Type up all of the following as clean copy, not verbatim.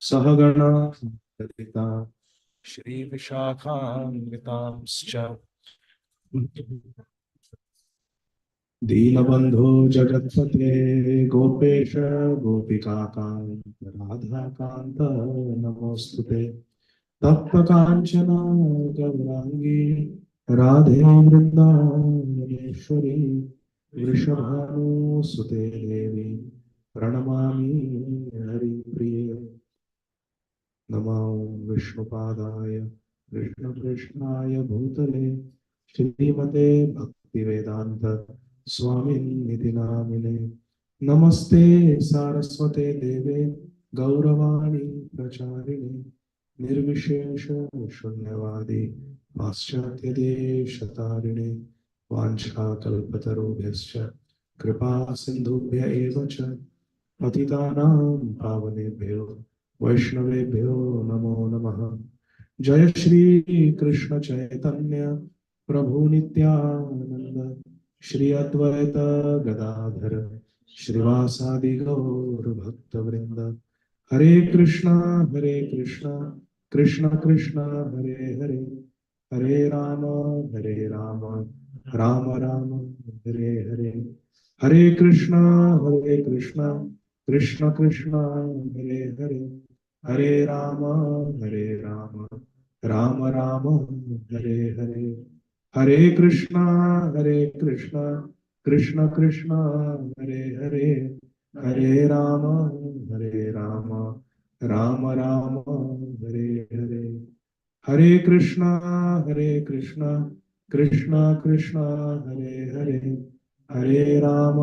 सहगणा ललिता श्रीविशाखान्वितांश्च दीनबन्धो जगत्पते गोपेश गोपिकान्त राधाकान्त नमोऽस्तुते। तप्तकाञ्चन गौराङ्गी राधे वृन्दावनेश्वरी वृषभानुसुते देवी प्रणमामि हरिप्रिये। नमो विष्णुपादाय कृष्णकृष्णाय भूतले श्रीमते भक्तिवेदांत स्वामिनिधि नामिने। नमस्ते सारस्वते देवे गौरवाणी प्रचारिणे निर्विशेष शून्यवादी पाश्चात्य देशतारिणे। वाञ्छाकल्पतरुभ्यश्च कृपा सिन्धुभ्य एव च पतितानां पावनेभ्यो वैष्णवेभ्यो नमो नमः। जय श्री कृष्ण चैतन्य प्रभु नित्यानंद श्री अद्वैत गदाधर श्रीवासादि गौर भक्तवृंद। हरे कृष्णा कृष्ण कृष्ण हरे हरे हरे राम राम राम हरे हरे। हरे कृष्णा कृष्ण कृष्ण हरे हरे हरे राम राम राम हरे हरे। हरे कृष्णा कृष्ण कृष्ण हरे हरे हरे राम राम राम हरे हरे। हरे कृष्णा कृष्ण कृष्ण हरे हरे हरे राम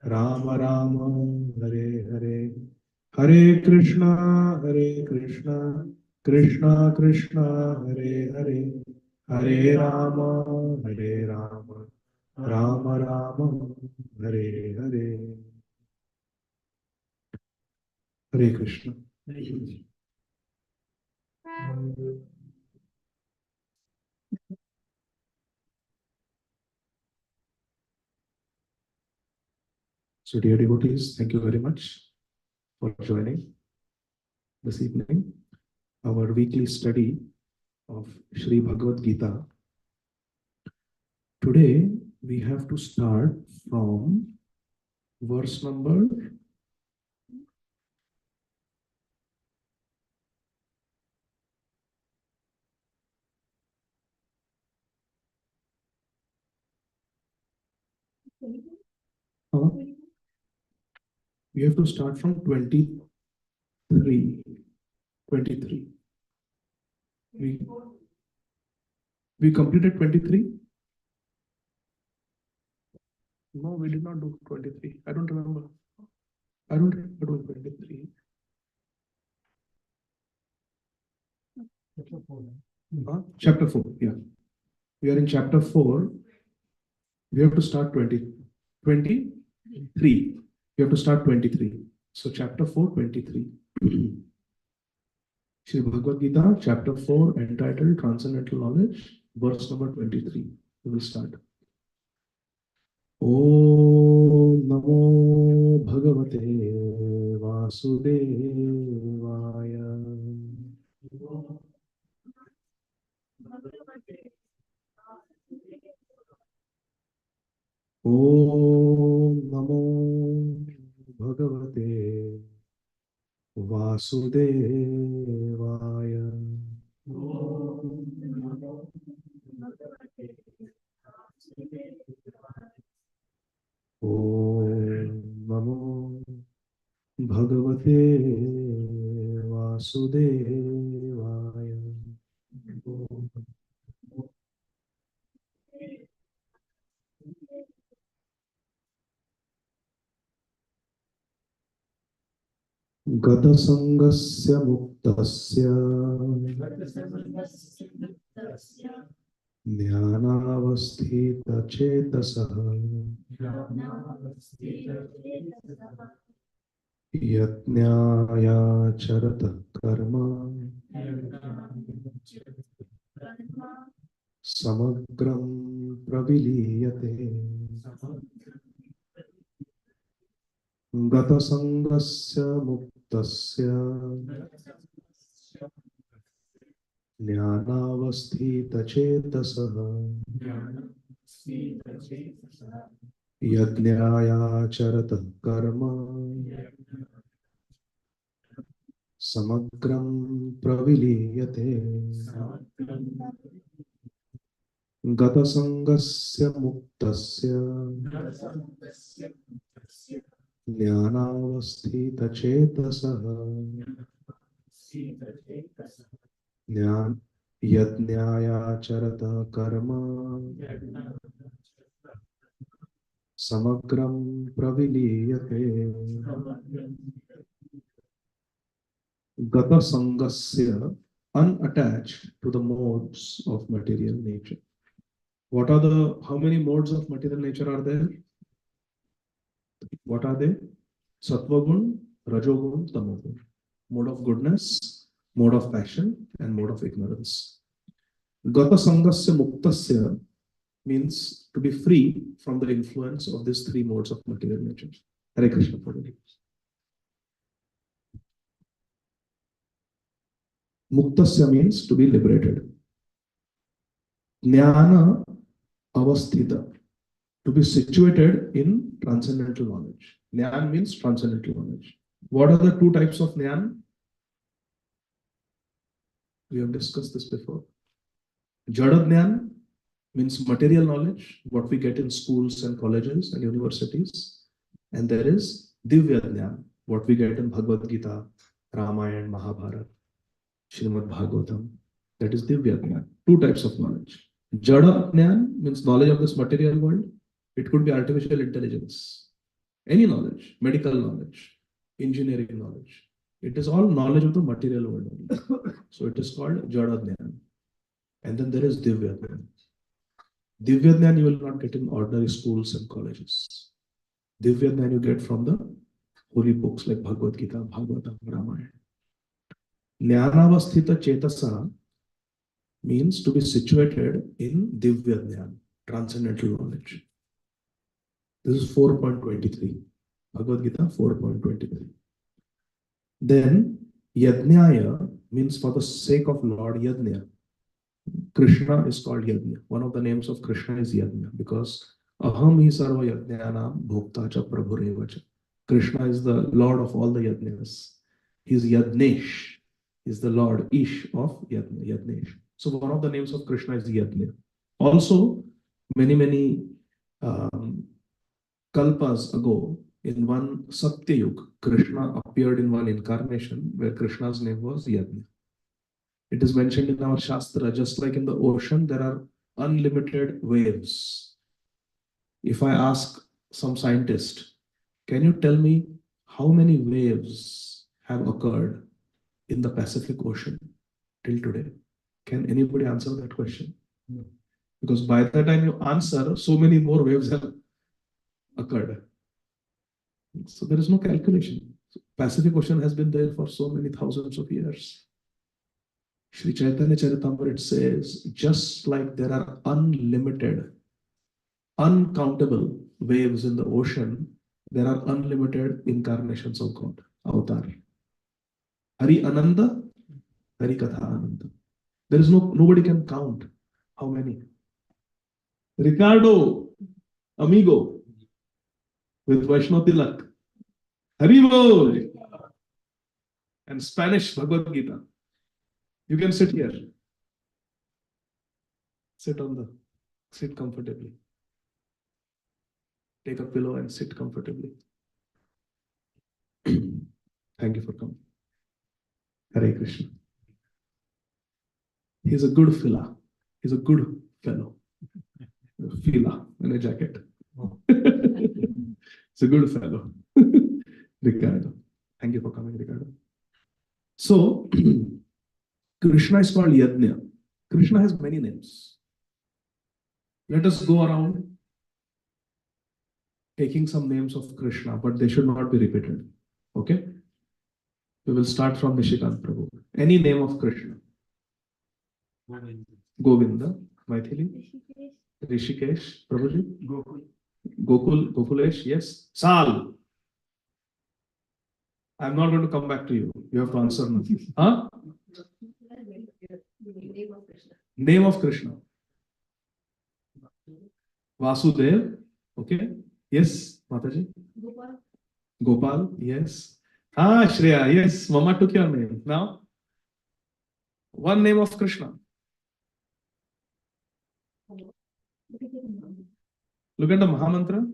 राम राम हरे हरे। हरे कृष्णा कृष्ण कृष्ण हरे हरे हरे राम राम राम हरे हरे। हरे Krishna. So dear devotees, thank you very much for joining this evening our weekly study of Sri Bhagavad Gita. Today we have to start from verse number 23. We completed 23. No, we did not do 23. I don't remember. I don't remember doing 23. Chapter 4. Yeah. We are in chapter 4. We have to start 23. We have to start 23. So chapter 4, 23. Shri Bhagavad Gita, chapter 4, entitled Transcendental Knowledge, verse number 23. We will start. Om Namo Bhagavate Vasudevaya. Om Namo Bhagavate Vasudevaya. Om Namo Bhagavate Vasudevaya. Gata sangasya muktasya jnanavasthita chetasaha yatnyaya charata karma samagram praviliyate. Gatasangasya muktasya jnanavasthita chetasaha yajnaya charata karma samagram praviliyate. Gatasangasya muktasya jnanavasthita chetasaha yajnaya charata karma samagram praviliyate. Gata sangasya, unattached to the modes of material nature. What are the, how many modes of material nature are there? What are they? Sattvagun, Rajogun, Tamogun. Mode of goodness, mode of passion, and mode of ignorance. Gata sangasya muktasya means to be free from the influence of these three modes of material nature. Hare Krishna. Muktasya means to be liberated. Jnana avasthita, to be situated in transcendental knowledge. Jnana means transcendental knowledge. What are the two types of jnana? We have discussed this before. Jada jnana means material knowledge, what we get in schools and colleges and universities. And there is divya jnana, what we get in Bhagavad Gītā, Ramayana, Mahabharata, Srimad Bhagavatam. That is divya jnana. Two types of knowledge. Jada jnana means knowledge of this material world. It could be artificial intelligence, any knowledge, medical knowledge, engineering knowledge. It is all knowledge of the material world only. So it is called Jada Jnana. And then there is Divya Jnana. Divya Jnana you will not get in ordinary schools and colleges. Divya Jnana you get from the holy books like Bhagavad Gītā, Bhagavatam, Ramayana. Jnanavasthita Chetasa means to be situated in Divya Jnana, transcendental knowledge. This is 4.23. Bhagavad Gītā 4.23. Then Yajnaya means for the sake of Lord Yajna. Krishna is called Yajna. One of the names of Krishna is Yajna because Aham hi sarva yajnanam bhokta cha prabhureva cha. Krishna is the Lord of all the Yajnas. He is Yajnesh. He is the Lord Ish of Yajna, Yajnesh. So one of the names of Krishna is Yajna. Also, many kalpas ago, in one Satyayug, Krishna appeared in one incarnation where Krishna's name was Yajna. It is mentioned in our Shastra, just like in the ocean, there are unlimited waves. If I ask some scientist, can you tell me how many waves have occurred in the Pacific Ocean till today? Can anybody answer that question? No. Because by the time you answer, so many more waves have occurred. So there is no calculation. Pacific Ocean has been there for so many thousands of years. Sri Chaitanya Charitamrita, it says, just like there are unlimited, uncountable waves in the ocean, there are unlimited incarnations of God, avatar. Hari Ananda, Hari Katha Ananda. There is nobody can count how many. Ricardo, amigo, with Vaishnav Tilak. Haribol! And Spanish Bhagavad Gītā. You can sit here. Sit comfortably. Take a pillow and sit comfortably. Thank you for coming. Hare Krishna. He's a good fella. He's a good fellow. Fila in a jacket. It's a good fellow. Ricardo. Thank you for coming, Ricardo. So, Krishna is called Yajna. Krishna has many names. Let us go around taking some names of Krishna, but they should not be repeated. Okay? We will start from Nishikant Prabhu. Any name of Krishna? Govinda. Maithili? Rishikesh. Prabhuji? Gokul. Gokulesh. Yes. Sal. I'm not going to come back to you. You have to answer now. Huh? Name of Krishna. Vasudev. Okay. Yes, Mataji. Gopal. Yes. Ah, Shreya. Yes. Mama took your name. Now, one name of Krishna. Look at the Mahamantra.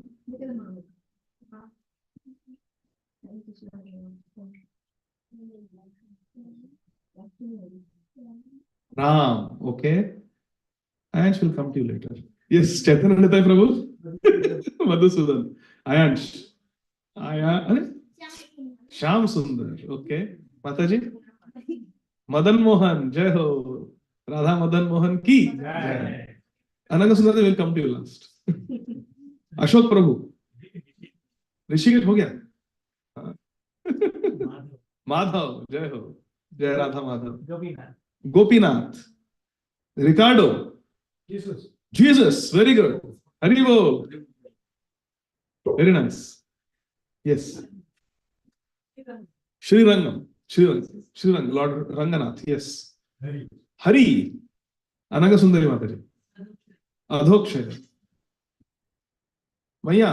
Ram. Okay. Ayansh will come to you later. Yes, Chaitanya Nitai Prabhu. Madhusudan. Ayansh. Shyam Sundar. Okay. Mataji. Madan Mohan. Jai Ho. Radha Madan Mohan ki. Jai. Ananga Sundar will come to you last. Ashok Prabhu. Rishikesh ho gaya. Madhav. Jai Ho. Jai Radha Madhav. Gopinath. Ricardo. Jesus. Very good. Haribo. Very nice. Yes. Sri Rangam. Lord Ranganath. Yes. Hari. Ananga Sundari Mataji. अधोक्षर. भैया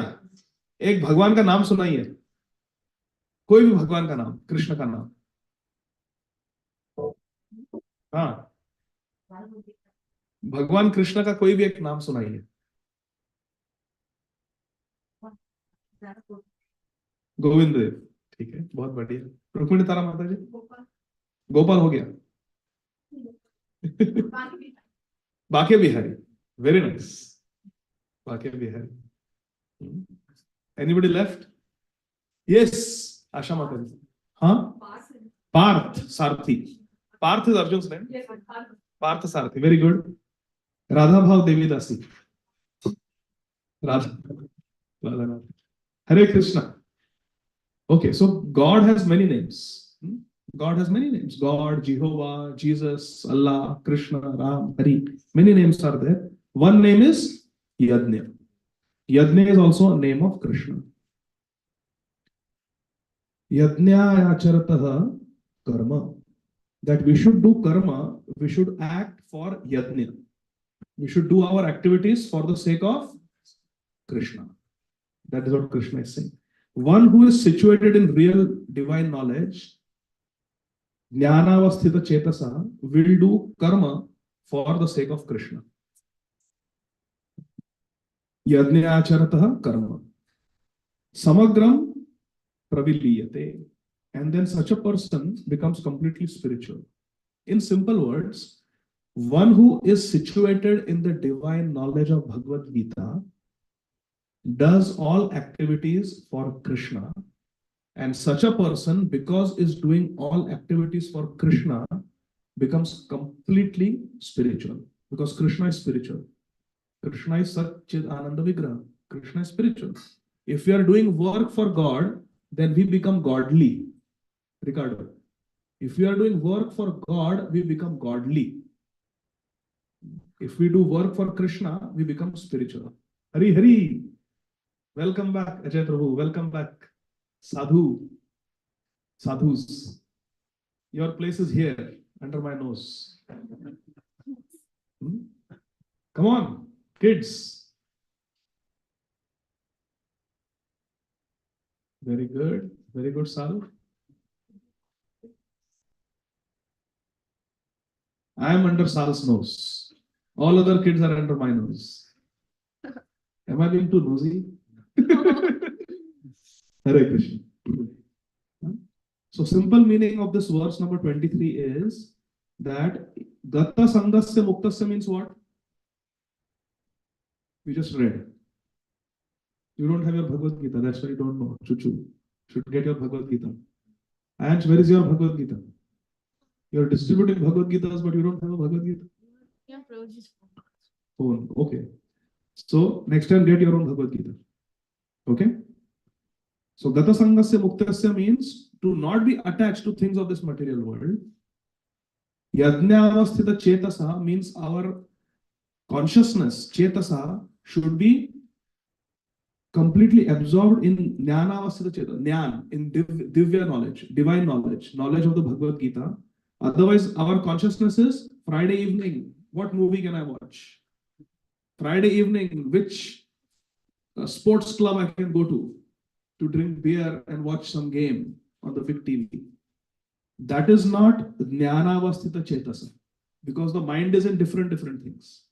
एक भगवान का नाम सुनाइए. कोई भी भगवान का नाम, कृष्ण का नाम. हाँ, भगवान कृष्ण का कोई भी एक नाम सुनाइए. गोविंद देव. ठीक है, बहुत बढ़िया. रुक्मिणी तारा माता जी. गोपाल हो गया. Banke Bihari. Very nice. Bhakya Bihari. Anybody left? Yes. Asha Mataji. Huh? Parth Sarthi. Parth is Arjun's name. Yes, Parth Sarthi. Very good. Radha Bhav Devi Dasi. Radha. Hare Krishna. Okay, so God has many names. God has many names. God, Jehovah, Jesus, Allah, Krishna, Ram, Hari. Many names are there. One name is Yajna. Yajna is also a name of Krishna. Yajna acharataha karma. That we should do karma, we should act for Yajna. We should do our activities for the sake of Krishna. That is what Krishna is saying. One who is situated in real divine knowledge, jnanavasthita chetasa, will do karma for the sake of Krishna. Yajna acharatah karma. Samagram praviliyate. And then such a person becomes completely spiritual. In simple words, one who is situated in the divine knowledge of Bhagavad Gītā does all activities for Krishna. And such a person, because is doing all activities for Krishna, becomes completely spiritual. Because Krishna is spiritual. Krishna is Satchid Ananda Vigraha. Krishna is spiritual. If we are doing work for God, then we become godly. Ricardo. If we are doing work for God, we become godly. If we do work for Krishna, we become spiritual. Hari Hari. Welcome back, Ajay Prabhu. Welcome back. Sadhu. Sadhus. Your place is here, under my nose. Come on, kids. Very good. Very good, Sadhu. I am under Sal's nose. All other kids are under my nose. Am I being too nosy? Hare Krishna. So simple meaning of this verse number 23 is that Gata Sangasya Muktasya means what? We just read. You don't have your Bhagavad Gita, that's why you don't know. Chuchu. Should get your Bhagavad Gita. And where is your Bhagavad Gita? You are distributing Bhagavad Gitas, but you don't have a Bhagavad Gita. Yeah, phone. Okay. So next time get your own Bhagavad Gita. Okay. So Gata Sangasya Muktasya means to not be attached to things of this material world. Yajnavasthita Chetasa means our consciousness, Chetasa, should be completely absorbed in Jnanavasthita Chetana, Jnana, in Divya knowledge, divine knowledge, knowledge of the Bhagavad Gita. Otherwise, our consciousness is Friday evening, what movie can I watch? Friday evening, which sports club I can go to drink beer and watch some game on the big TV. That is not Jnanavasthita Chetasa, because the mind is in different things.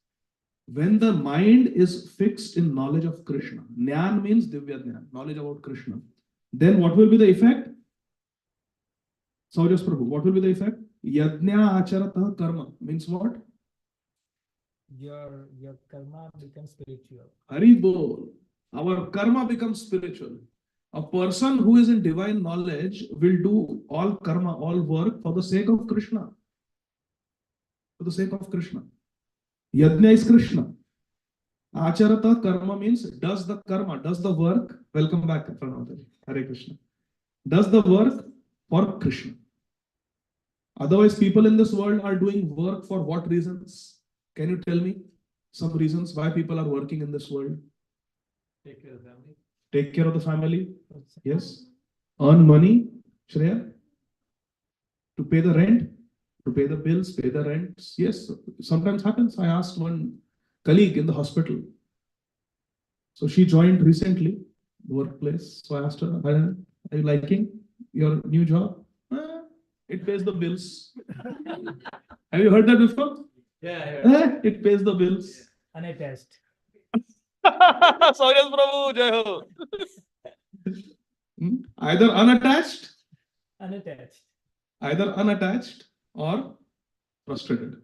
When the mind is fixed in knowledge of Krishna, Jnana means Divya Jnana, knowledge about Krishna, then what will be the effect? Saujas Prabhu, what will be the effect? Yajna acharata karma means what? Your karma becomes spiritual. Hari bol. Our karma becomes spiritual. A person who is in divine knowledge will do all karma, all work for the sake of Krishna. For the sake of Krishna. Yajna is Krishna. Acharata karma means does the karma, does the work. Welcome back, Pranam. Hare Krishna. Does the work for Krishna. Otherwise, people in this world are doing work for what reasons? Can you tell me some reasons why people are working in this world? Take care of the family. Take care of the family. Yes. Earn money, Shreya. To pay the rent, to pay the bills, pay the rents. Yes, sometimes happens. I asked one colleague in the hospital. So she joined recently the workplace. So I asked her, are you liking your new job? It pays the bills. Have you heard that before? Yeah. It pays the bills. Unattached. Saujas Prabhu, Jai Ho. Either unattached or frustrated.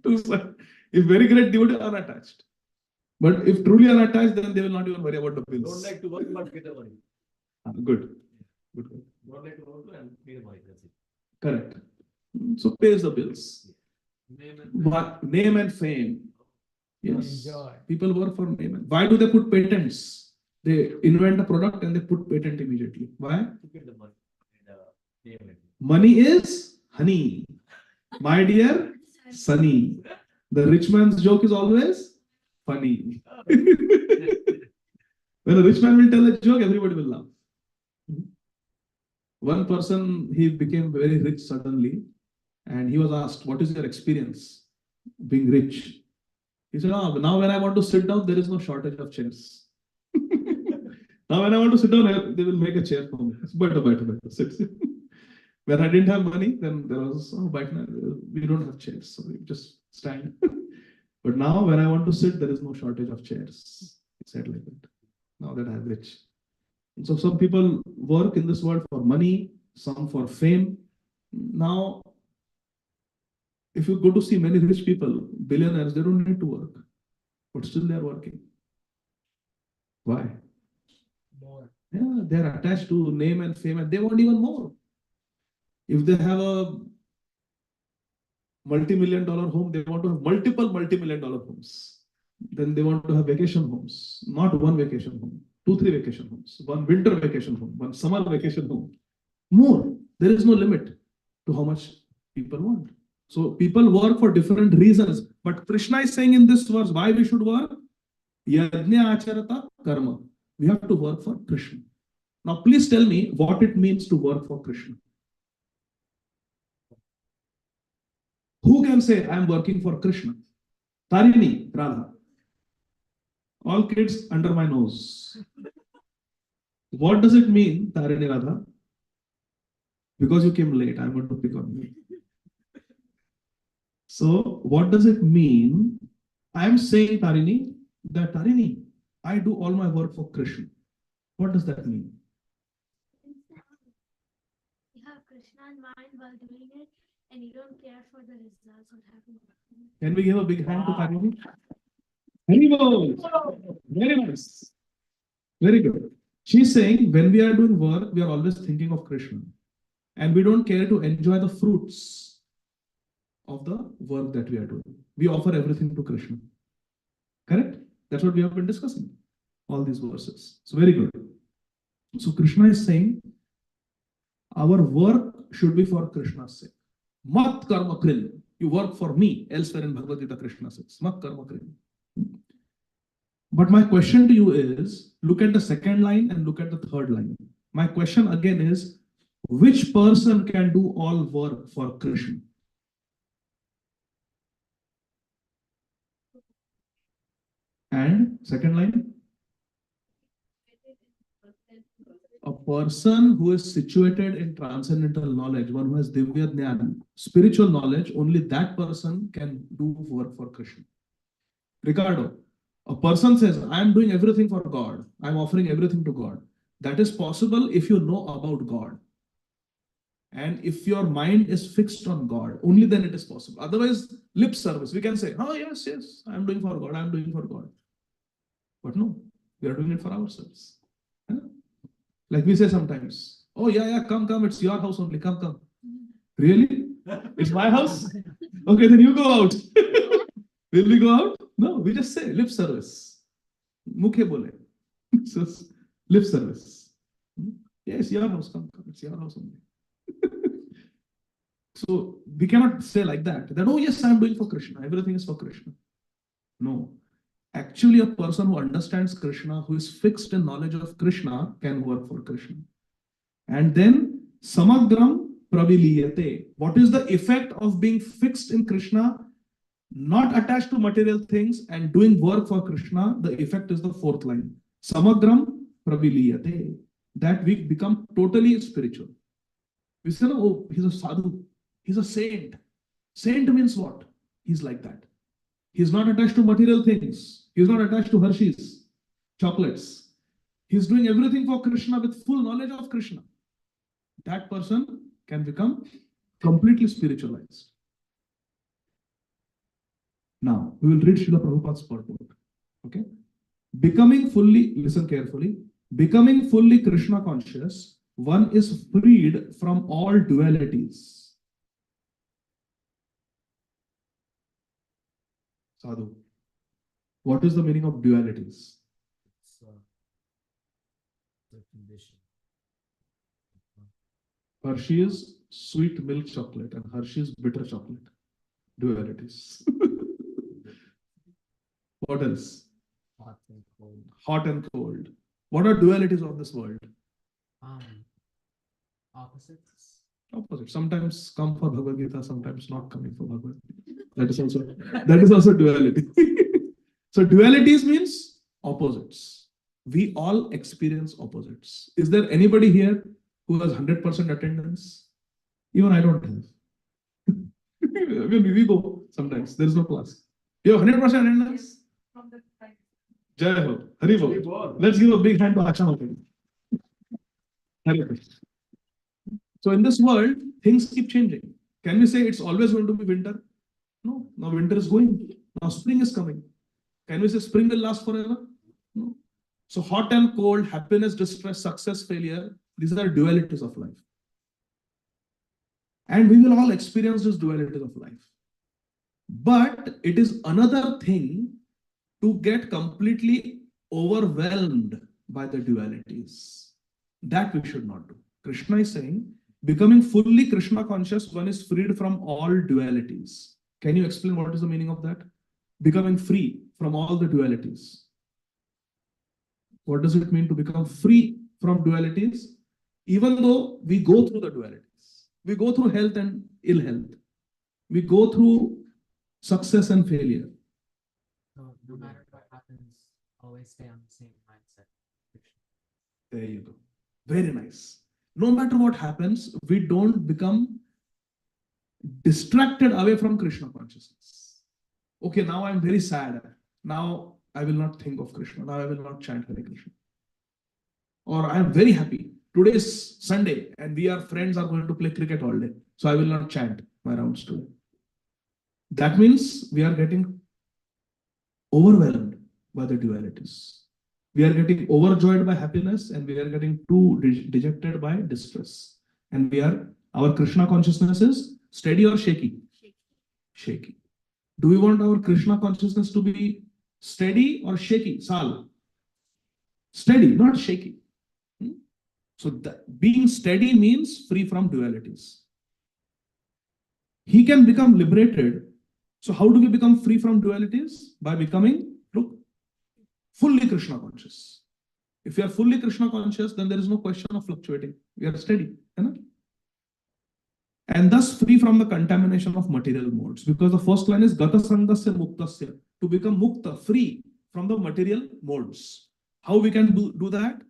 If very great devotee, unattached. But if truly unattached, then they will not even worry about the bills. Don't like to work but get the money. Good. Don't like to work and pay the money. That's it. Correct. So pays the bills. Name and fame. Yes. Enjoy. People work for name. Why do they put patents? They invent a product and they put patent immediately. Why? To get the money. Money is honey. My dear Sunny. The rich man's joke is always funny. When a rich man will tell a joke, everybody will laugh. One person, he became very rich suddenly, and he was asked, what is your experience being rich? He said, now when I want to sit down, there is no shortage of chairs. Now when I want to sit down, they will make a chair for me. Better, sit. When I didn't have money, then there was, we don't have chairs, so we just stand. But now when I want to sit, there is no shortage of chairs. He said like that. Now that I'm rich. And so some people work in this world for money, some for fame. Now, if you go to see many rich people, billionaires, they don't need to work, but still they are working. Why? More. Yeah, they are attached to name and fame, and they want even more. If they have a multi-million-dollar home, they want to have multiple multi-million-dollar homes. Then they want to have vacation homes, not one vacation home, 2-3 vacation homes, one winter vacation home, one summer vacation home. More. There is no limit to how much people want. So people work for different reasons. But Krishna is saying in this verse, why we should work? Yajna acharata karma. We have to work for Krishna. Now please tell me what it means to work for Krishna. Who can say I am working for Krishna? Tarini, Radha. All kids under my nose. What does it mean, Tarini, Radha? Because you came late, I'm going to pick on you. So, what does it mean? I am saying, Tarini, that Tarini, I do all my work for Krishna. What does that mean? You have Krishna in mind while doing it, and you don't care for the results or happen. Can we give a big hand to Tarini? Very nice. Very good. She's saying when we are doing work, we are always thinking of Krishna. And we don't care to enjoy the fruits of the work that we are doing. We offer everything to Krishna. Correct? That's what we have been discussing. All these verses. So very good. So Krishna is saying our work should be for Krishna's sake. Mat karma krin. You work for me. Elsewhere in Bhagavad Gita, Krishna says, Mat karma krin. But my question to you is, look at the second line and look at the third line. My question again is, which person can do all work for Krishna? And second line, a person who is situated in transcendental knowledge, one who has Divya Jnana, spiritual knowledge, only that person can do work for Krishna. Ricardo, a person says, I am doing everything for God. I am offering everything to God. That is possible if you know about God. And if your mind is fixed on God, only then it is possible. Otherwise, lip service. We can say, oh, yes, yes, I am doing for God. I am doing for God. But no, we are doing it for ourselves. Like we say sometimes, oh, yeah, come, it's your house only. Come. Really? It's my house? Okay, then you go out. Will we go out? No, we just say lip service. Mukhe bole. So, lip service. Yes, your house, come. It's your house only. So we cannot say like that. Oh, yes, I am doing for Krishna. Everything is for Krishna. No. Actually, a person who understands Krishna, who is fixed in knowledge of Krishna, can work for Krishna. And then, samagram praviliyate. What is the effect of being fixed in Krishna, not attached to material things, and doing work for Krishna? The effect is the fourth line. Samagram praviliyate. That we become totally spiritual. We say, oh, he's a sadhu. He's a saint. Saint means what? He's like that. He's not attached to material things. He's not attached to Hershey's, chocolates. He's doing everything for Krishna with full knowledge of Krishna. That person can become completely spiritualized. Now, we will read Srila Prabhupada's purport. Okay? Becoming fully, listen carefully, becoming fully Krishna conscious, one is freed from all dualities. Sadhu, what is the meaning of dualities? It's the condition. Hershey's sweet milk chocolate and Hershey's bitter chocolate. Dualities. What else? Hot and cold. Hot and cold. What are dualities of this world? Opposites. Opposite. Sometimes come for Bhagavad Gītā, sometimes not coming for Bhagavad Gītā. That is also duality. So dualities means opposites. We all experience opposites. Is there anybody here who has 100% attendance? Even I don't have. When we go, sometimes there is no class. You have 100% attendance? Jai Ho. Hari Bol. Let's give a big hand to Achha. So in this world, things keep changing. Can we say it's always going to be winter? No. Now winter is going. Now spring is coming. Can we say spring will last forever? No. So hot and cold, happiness, distress, success, failure, these are dualities of life. And we will all experience this dualities of life. But it is another thing to get completely overwhelmed by the dualities. That we should not do. Krishna is saying, becoming fully Krishna conscious, one is freed from all dualities. Can you explain what is the meaning of that? Becoming free from all the dualities. What does it mean to become free from dualities? Even though we go through the dualities, we go through health and ill health, we go through success and failure. No matter what happens, always stay on the same mindset. There you go. Very nice. No matter what happens, we don't become distracted away from Krishna consciousness. Okay, now I'm very sad. Now I will not think of Krishna. Now I will not chant Hare Krishna. Or I am very happy. Today is Sunday and we are friends are going to play cricket all day. So I will not chant my rounds today. That means we are getting overwhelmed by the dualities. We are getting overjoyed by happiness and we are getting too dejected by distress. And our Krishna consciousness is steady or shaky? Shaky. Do we want our Krishna consciousness to be steady or shaky? Sal. Steady, not shaky. So being steady means free from dualities. He can become liberated. So how do we become free from dualities? By becoming, look, Fully Krishna conscious. If you are fully Krishna conscious, then there is no question of fluctuating. You are steady. And thus free from the contamination of material modes. Because the first line is Gata Sangasya Muktasya. To become Mukta, free from the material modes. How we can do that?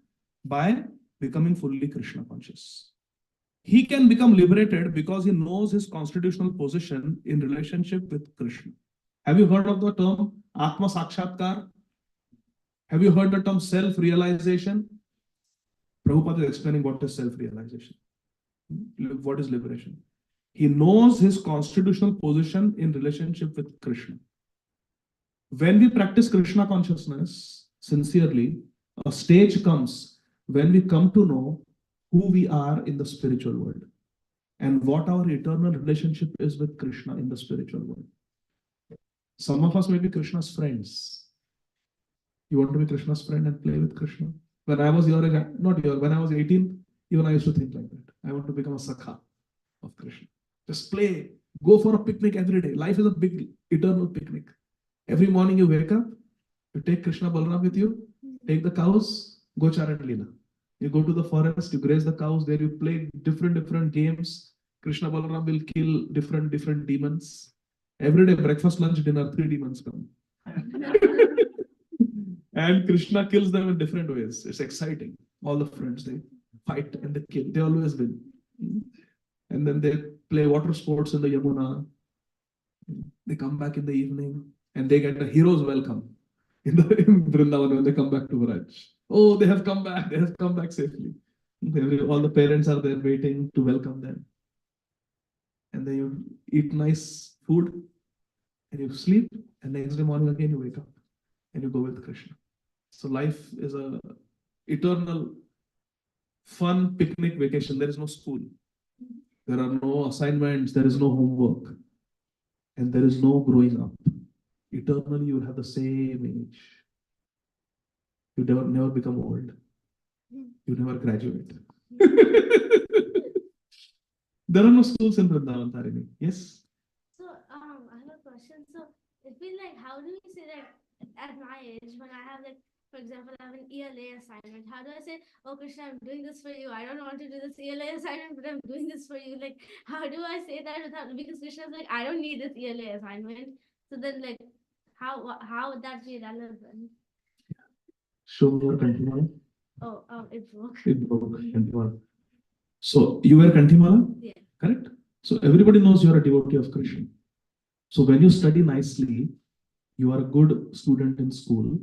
By becoming fully Krishna conscious. He can become liberated because he knows his constitutional position in relationship with Krishna. Have you heard of the term Atma Sakshatkar? Have you heard the term self-realization? Prabhupada is explaining what is self-realization. What is liberation? He knows his constitutional position in relationship with Krishna. When we practice Krishna consciousness sincerely, a stage comes when we come to know who we are in the spiritual world and what our eternal relationship is with Krishna in the spiritual world. Some of us may be Krishna's friends. You want to be Krishna's friend and play with Krishna? When I was your age, not your, when I was 18, even I used to think like that. I want to become a Sakha of Krishna. Just play, go for a picnic every day. Life is a big eternal picnic. Every morning you wake up, you take Krishna Balaram with you, take the cows, go Charan Leela. You go to the forest, you graze the cows, there you play different games. Krishna Balaram will kill different demons. Every day, breakfast, lunch, dinner, 3 demons come. And Krishna kills them in different ways. It's exciting. All the friends, they fight and they kill. They always win. And then they play water sports in the Yamuna. They come back in the evening and they get a hero's welcome in Vrindavan when they come back to Vraj. Oh, they have come back. They have come back safely. All the parents are there waiting to welcome them. And then you eat nice food and you sleep, and next day morning again you wake up and you go with Krishna. So life is a eternal fun picnic vacation. There is no school. There are no assignments. There is no homework. And there is no growing up. Eternally you will have the same age. You never become old. You never graduate. There are no schools in Vrindavan, Tarini. Yes? So, I have a question. So, it feels like, how do we say that at my age, when I have, like, for example, I have an ELA assignment, how do I say, oh, Krishna, I'm doing this for you. I don't want to do this ELA assignment, but I'm doing this for you. Like, how do I say that without, because Krishna's like, I don't need this ELA assignment. So then, like, how would that be relevant? Show me your Kantimala. Oh, it broke. It broke. Kantimala. So you wear Kantimala? Yeah. Correct? So everybody knows you are a devotee of Krishna. So when you study nicely, you are a good student in school,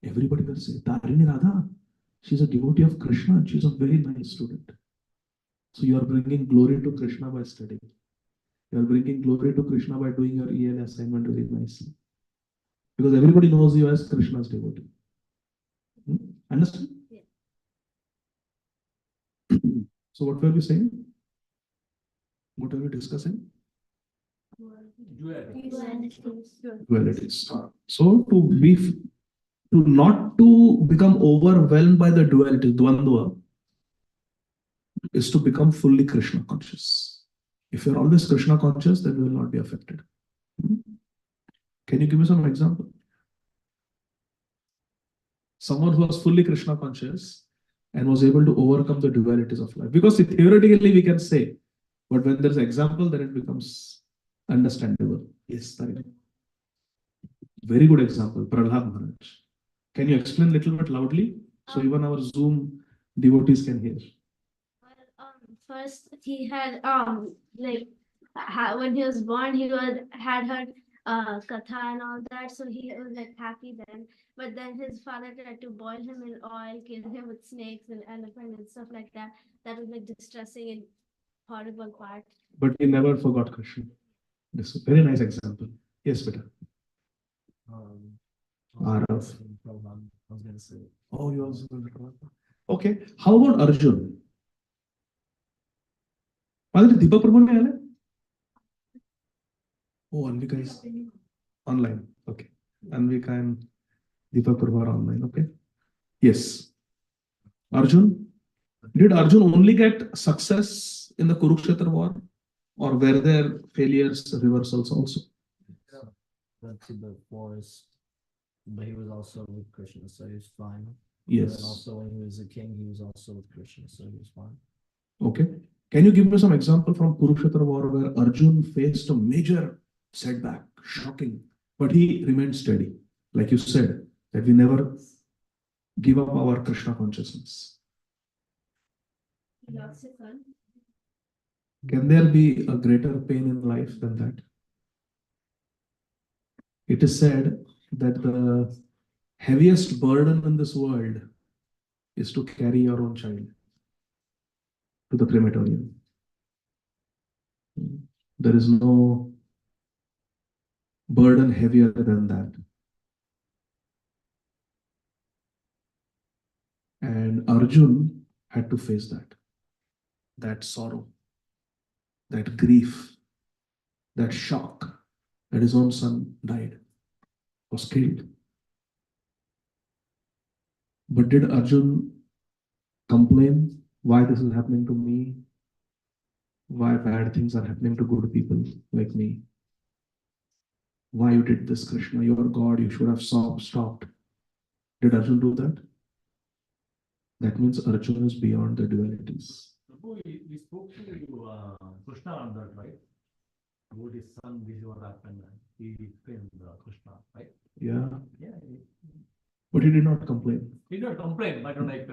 everybody will say, Tarini Radha, she's a devotee of Krishna and she's a very nice student. So you are bringing glory to Krishna by studying. You are bringing glory to Krishna by doing your EL assignment very nicely. Because everybody knows you as Krishna's devotee. Understand? Yeah. So what were we saying? What are we discussing? Dualities. So not to become overwhelmed by the duality, dvandva, is to become fully Krishna conscious. If you're always Krishna conscious, then you will not be affected. Can you give me some example? Someone who was fully Krishna conscious and was able to overcome the dualities of life. Because theoretically we can say, but when there's an example, then it becomes understandable. Yes, Tarini. Very good example, Prahlad Maharaj. Can you explain a little bit loudly so even our Zoom devotees can hear? Well, first he had when he was born, he had heard katha and all that, so he was like happy then. But then his father tried to boil him in oil, kill him with snakes and elephants and stuff like that. That was like distressing and horrible part. But he never forgot Krishna. This is a very nice example. Yes, beta. Arav. I was going to say. Oh, you also. Okay. How about Arjun? Padre Deepa Prabhu ne aale? Oh, Anvika is online. Okay. Anvika and Deepa Prabhu are online. Okay. Yes. Arjun. Did Arjun only get success in the Kurukshetra war? Or were there failures, reversals also? Went to the forest But he was also with Krishna, so he was fine. Yes. And also when he was a king, he was also with Krishna, so he was fine. Okay. Can you give me some example from Kurukshetra war where Arjun faced a major setback, shocking, but he remained steady? Like you said, that we never give up our Krishna consciousness. He lost his son. Can there be a greater pain in life than that? It is said that the heaviest burden in this world is to carry your own child to the crematorium. There is no burden heavier than that. And Arjun had to face that sorrow, that grief, that shock that his own son died, was killed. But did Arjun complain why this is happening to me? Why bad things are happening to good people like me? Why you did this, Krishna? You are God, you should have stopped. Did Arjun do that? That means Arjun is beyond the dualities. Prabhu, we spoke to Krishna on that, right? About his son, this is what happened. He explained Krishna, right? Yeah, Yeah. but he did not complain. He did not complain, but like,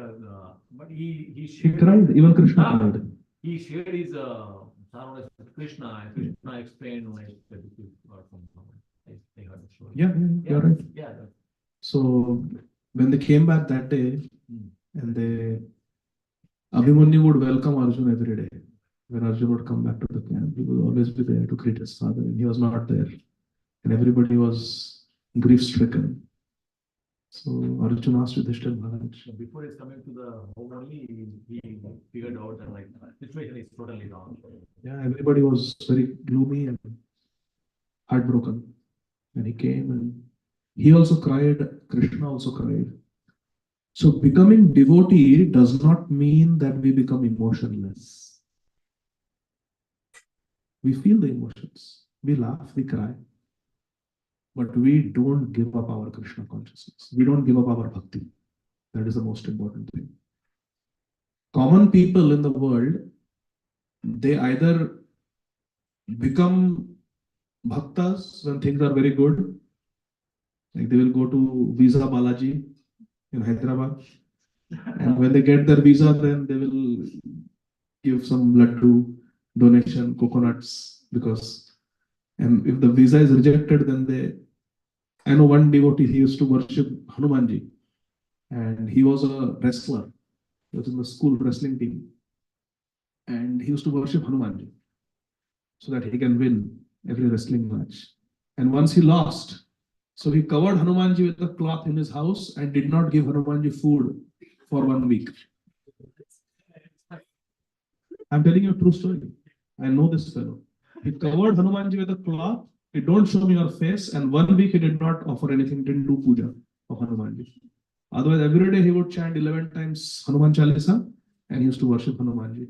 but he He shared, cried, even Krishna Ah. cried. he shared his sorrows with Krishna, and Krishna explained like that this is from someone. I heard the story. Yeah, you're right. Yeah. So when they came back that day, Hmm. and Abhimanyu would welcome Arjun every day. When Arjun would come back to the camp, he would always be there to greet his father, and he was not there. And everybody was grief-stricken. So Arjun asked Yudhishthira Maharaj, So before he's coming to the home only, he figured out that like situation is totally wrong. yeah, everybody was very gloomy and heartbroken. And he came and he also cried, Krishna also cried. So becoming devotee does not mean that we become emotionless. We feel the emotions, we laugh, we cry, but we don't give up our Krishna consciousness. We don't give up our bhakti. That is the most important thing. Common people in the world, they either become bhaktas when things are very good, like they will go to Visa Balaji in Hyderabad, and when they get their visa, then they will give some laddu, donation, coconuts, because, and if the visa is rejected, then I know one devotee, he used to worship Hanumanji, and he was a wrestler. He was in the school wrestling team, and he used to worship Hanumanji so that he can win every wrestling match. And once he lost, so he covered Hanumanji with a cloth in his house and did not give Hanumanji food for 1 week. I'm telling you a true story. I know this fellow. He covered Hanumanji with a cloth. He don't show me your face. And 1 week he did not offer anything, didn't do puja of Hanumanji. Otherwise, every day he would chant 11 times Hanuman Chalisa, and he used to worship Hanumanji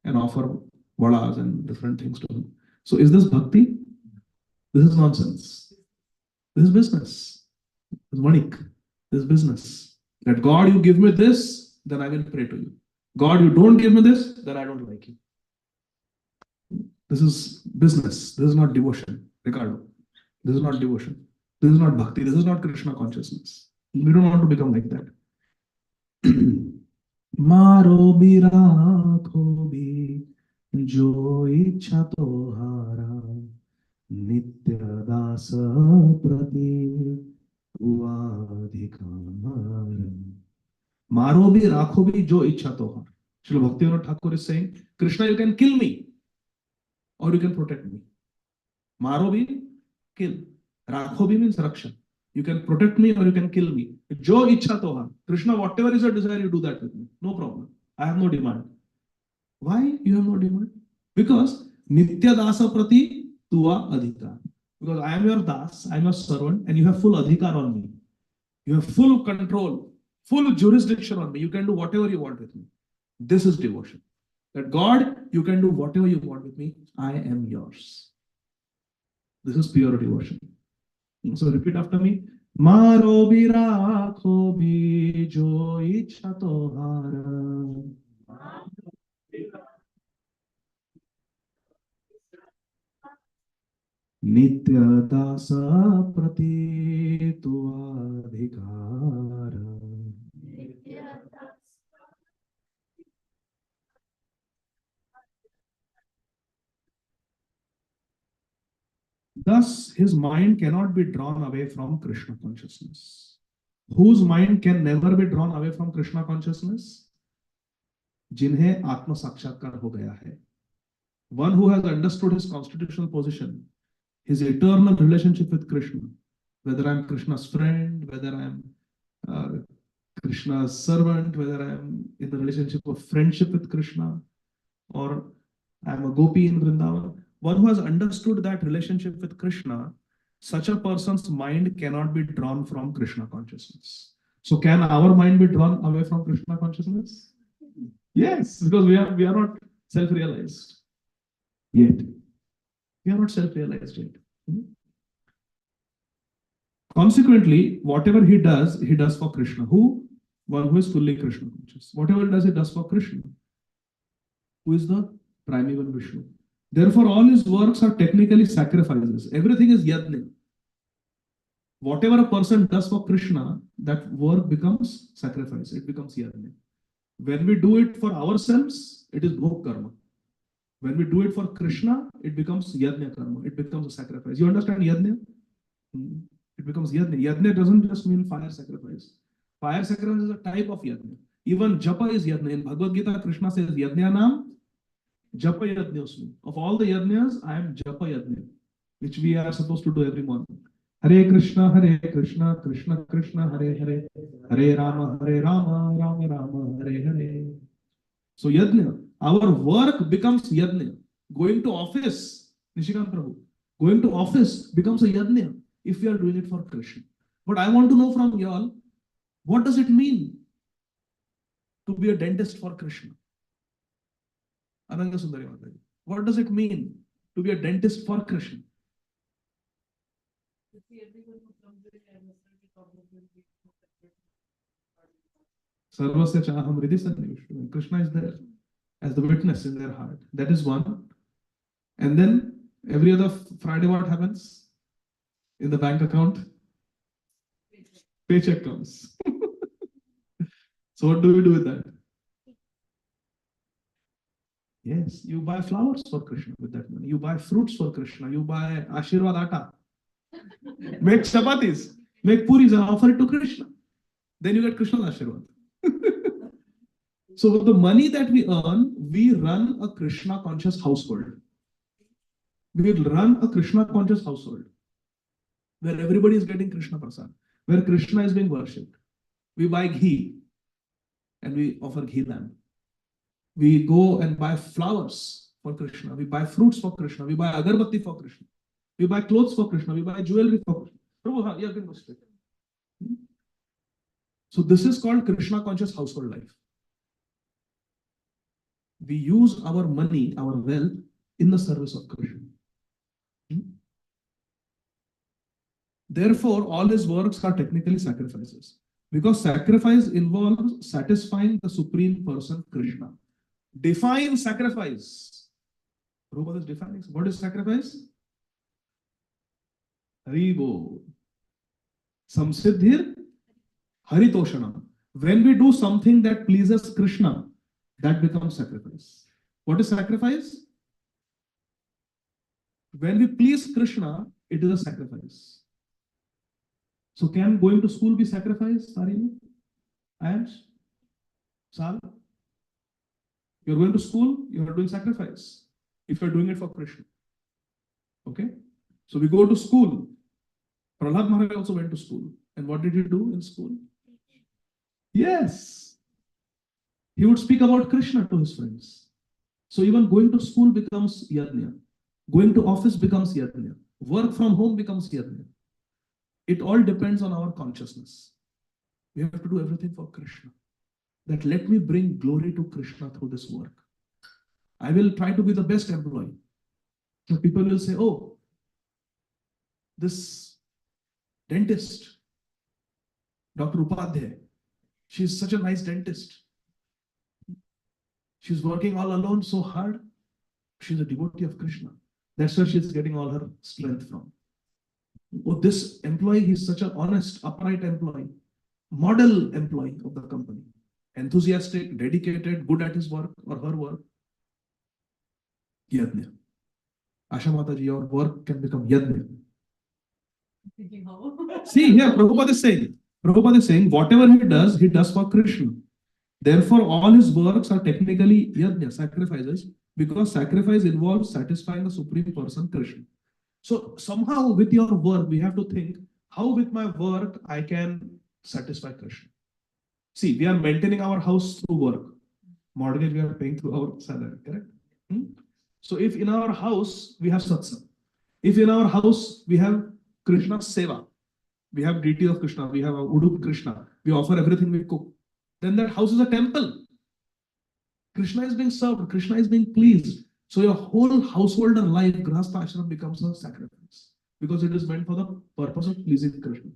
and offer vadas and different things to him. So is this bhakti? This is nonsense. This is business. This is manik. This is business. That God, you give me this, then I will pray to you. God, you don't give me this, then I don't like you. This is business. This is not devotion. Ricardo, this is not devotion. This is not bhakti. This is not Krishna consciousness. We don't want to become like that. Maro birakho bhi jo ichha tohara nitya dasa prati Ādi Gadādhara. Maro bhi rakho bhi jo ichha tohara. Srila Bhaktivinoda Thakur is saying, Krishna, you can kill me or you can protect me. Maro bhi, kill. Rakho bhi means raksha. You can protect me or you can kill me. Jo ichha tohar. Krishna, whatever is your desire, you do that with me. No problem. I have no demand. Why you have no demand? Because nitya dasa prati tuva adhikar. Because I am your das, I am your servant, and you have full adhikar on me. You have full control, full jurisdiction on me. You can do whatever you want with me. This is devotion. That God, you can do whatever you want with me. I am yours. This is pure devotion. So repeat after me. मारो भी राखो भी जो इच्छा तोहार नित्य दास प्रति तु अधिकार Thus, his mind cannot be drawn away from Krishna consciousness. Whose mind can never be drawn away from Krishna consciousness? जिन्हें आत्म साक्षात्कार हो गया है. One who has understood his constitutional position, his eternal relationship with Krishna, whether I am Krishna's friend, whether I am Krishna's servant, whether I am in the relationship of friendship with Krishna, or I am a gopi in Vrindavan. One who has understood that relationship with Krishna, such a person's mind cannot be drawn from Krishna consciousness. So can our mind be drawn away from Krishna consciousness? Yes, because we are not self-realized yet. We are not self-realized yet. Consequently, whatever he does for Krishna. Who? One who is fully Krishna conscious. Whatever he does for Krishna. Who is the primeval Vishnu. Therefore, all his works are technically sacrifices. Everything is yajna. Whatever a person does for Krishna, that work becomes sacrifice. It becomes yajna. When we do it for ourselves, it is bhog karma. When we do it for Krishna, it becomes yajna karma. It becomes a sacrifice. You understand yajna? It becomes yajna. Yajna doesn't just mean fire sacrifice. Fire sacrifice is a type of yajna. Even japa is yajna. In Bhagavad Gītā, Krishna says yajna nam japa yajna. Of all the yajnas, I am japa yajna, which we are supposed to do every morning. Hare Krishna, Krishna Krishna, Hare Hare, Hare Rama, Rama Rama, Hare Hare. So yajna, our work becomes yajna. Going to office, Nishikant Prabhu, going to office becomes a yajna if we are doing it for Krishna. But I want to know from you all, what does it mean to be a dentist for Krishna? Ananga Sundari Mataji, what does it mean to be a dentist for Krishna? Sarvasya Chaham Hridhi Sannivishtu. Krishna is there as the witness in their heart. That is one. And then every other Friday, what happens? In the bank account, paycheck comes. So what do we do with that? Yes, you buy flowers for Krishna with that money. You buy fruits for Krishna. You buy Ashirvad Atta. Make chapatis. Make puris and offer it to Krishna. Then you get Krishna's Ashirvad. So with the money that we earn, we run a Krishna conscious household. We run a Krishna conscious household where everybody is getting Krishna Prasad, where Krishna is being worshipped. We buy ghee and we offer ghee lamp. We go and buy flowers for Krishna. We buy fruits for Krishna. We buy agarbatti for Krishna. We buy clothes for Krishna. We buy jewelry for Krishna. Prabhu, you have been worshipped. So this is called Krishna conscious household life. We use our money, our wealth in the service of Krishna. Therefore, all his works are technically sacrifices. Because sacrifice involves satisfying the Supreme Person, Krishna. Define sacrifice. Prabhupada is defining. What is sacrifice? Haribo. Samsiddhir Haritoshanam. When we do something that pleases Krishna, that becomes sacrifice. What is sacrifice? When we please Krishna, it is a sacrifice. So can going to school be sacrifice, Sarina? And Sal? You're going to school, you're doing sacrifice. If you're doing it for Krishna. Okay? So we go to school. Prahlad Maharaj also went to school. And what did he do in school? Yes. He would speak about Krishna to his friends. So even going to school becomes yajna. Going to office becomes yajna. Work from home becomes yajna. It all depends on our consciousness. We have to do everything for Krishna. That let me bring glory to Krishna through this work. I will try to be the best employee. So people will say, oh, this dentist, Dr. Upadhyay. She's such a nice dentist. She's working all alone so hard. She's a devotee of Krishna. That's where she's getting all her strength from. Oh, this employee, he's such an honest, upright employee, model employee of the company. Enthusiastic, dedicated, good at his work or her work. Yajna. Asha Mataji, your work can become yajna. Thinking how? See, here Prabhupada is saying, whatever he does for Krishna. Therefore, all his works are technically yajna, sacrifices, because sacrifice involves satisfying the Supreme Person, Krishna. So somehow with your work, we have to think, how with my work I can satisfy Krishna. See, we are maintaining our house through work. Mortgage we are paying through our salary, correct? So if in our house we have satsang, if in our house we have Krishna seva, we have deity of Krishna, we have a Udup Krishna, we offer everything we cook, then that house is a temple. Krishna is being served, Krishna is being pleased. So your whole household and life, Grahastha Ashram, becomes a sacrifice because it is meant for the purpose of pleasing Krishna.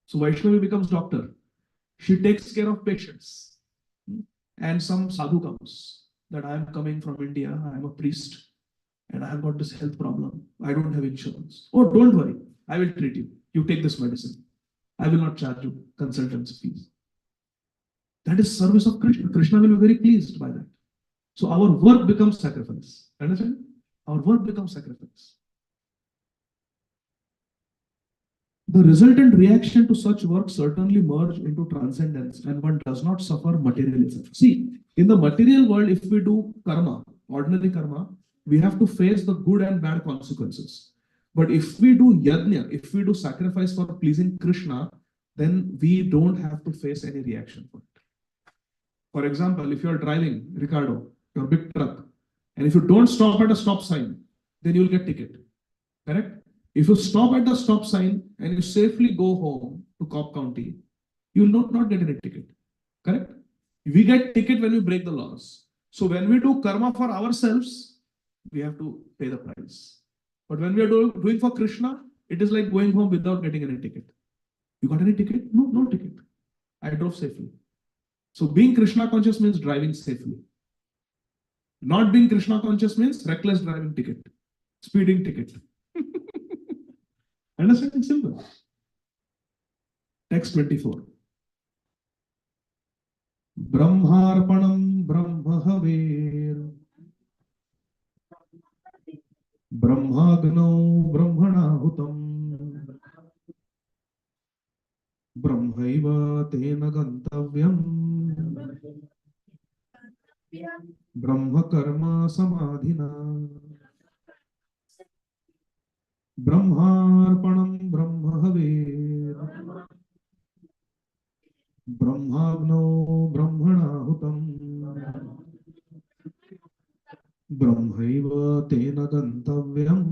So Vaishnavi becomes doctor. She takes care of patients. And some sadhu comes that I am coming from India, I am a priest and I have got this health problem. I don't have insurance. Oh, don't worry, I will treat you. You take this medicine. I will not charge you consultancy fees. That is service of Krishna. Krishna will be very pleased by that. So our work becomes sacrifice. Understand? Our work becomes sacrifice. The resultant reaction to such work certainly merge into transcendence and one does not suffer materialism. See, in the material world, if we do karma, ordinary karma, we have to face the good and bad consequences. But if we do yajna, if we do sacrifice for pleasing Krishna, then we don't have to face any reaction for it. For example, if you are driving, Ricardo, your big truck, and if you don't stop at a stop sign, then you will get ticket. Correct? If you stop at the stop sign and you safely go home to Cobb County, you will not get any ticket. Correct? We get ticket when we break the laws. So when we do karma for ourselves, we have to pay the price. But when we are doing for Krishna, it is like going home without getting any ticket. You got any ticket? No, no ticket. I drove safely. So being Krishna conscious means driving safely. Not being Krishna conscious means reckless driving ticket, speeding ticket. Understand? It's simple. Text 24. Brahmarpanam brahmahaver brahmagno brahmanahutam brahmaiva tena gantavyam brahma karma samadhina brahmarpanam brahmahaver brahmagno brahmanahutam brahmaiva tena gantavyam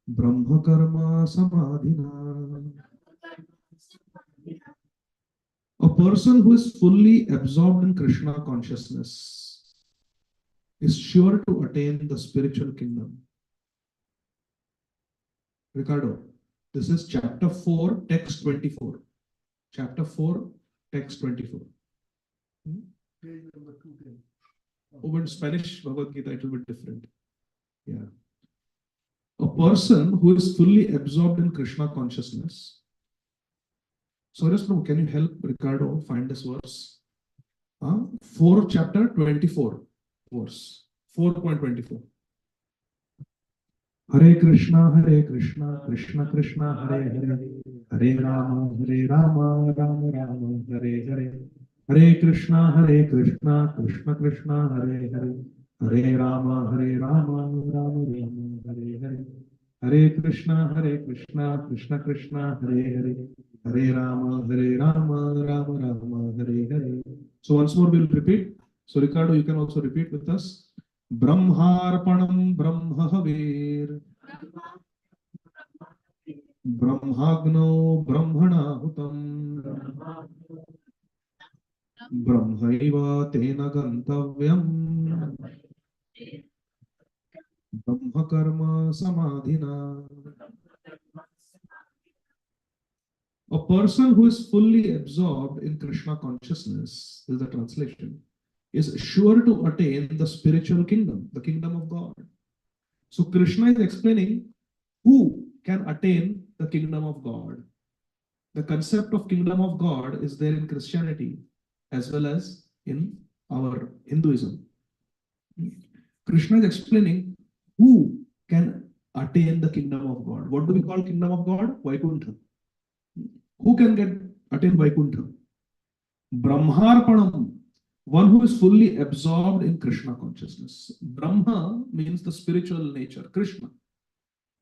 brahma karma samadhina. A person who is fully absorbed in Krishna consciousness is sure to attain the spiritual kingdom. Ricardo, this is chapter 4, text 24. Chapter 4, text 24. Page number 210. Oh, in Spanish Bhagavad Gītā, it will be different. Yeah. A person who is fully absorbed in Krishna consciousness. Suresh Prabhu, can you help Ricardo find this verse? 4 chapter 24 verse 4.24. Hare Krishna, Krishna Krishna, Hare Hare, Hare Rama, Rama Rama, Hare Hare, Hare Krishna, Krishna Krishna, Hare Hare, Hare Rama, Rama Rama, Hare Hare, Hare Krishna, Krishna Krishna, Hare Hare, Hare Rama, Rama Rama, Hare Hare. So once more we'll repeat. So Ricardo, you can also repeat with us. Brahmarpanam brahmahaver brahmagno brahmanahutam brahmaiva tena gantavyam brahma karma samadhina. A person who is fully absorbed in Krishna consciousness, this is the translation, is sure to attain the spiritual kingdom, the kingdom of God. So Krishna is explaining who can attain the kingdom of God. The concept of kingdom of God is there in Christianity as well as in our Hinduism. Krishna is explaining who can attain the kingdom of God. What do we call kingdom of God? Vaikuntha. Who can attain Vaikuntha? Brahmarpanam, one who is fully absorbed in Krishna consciousness. Brahma means the spiritual nature, Krishna.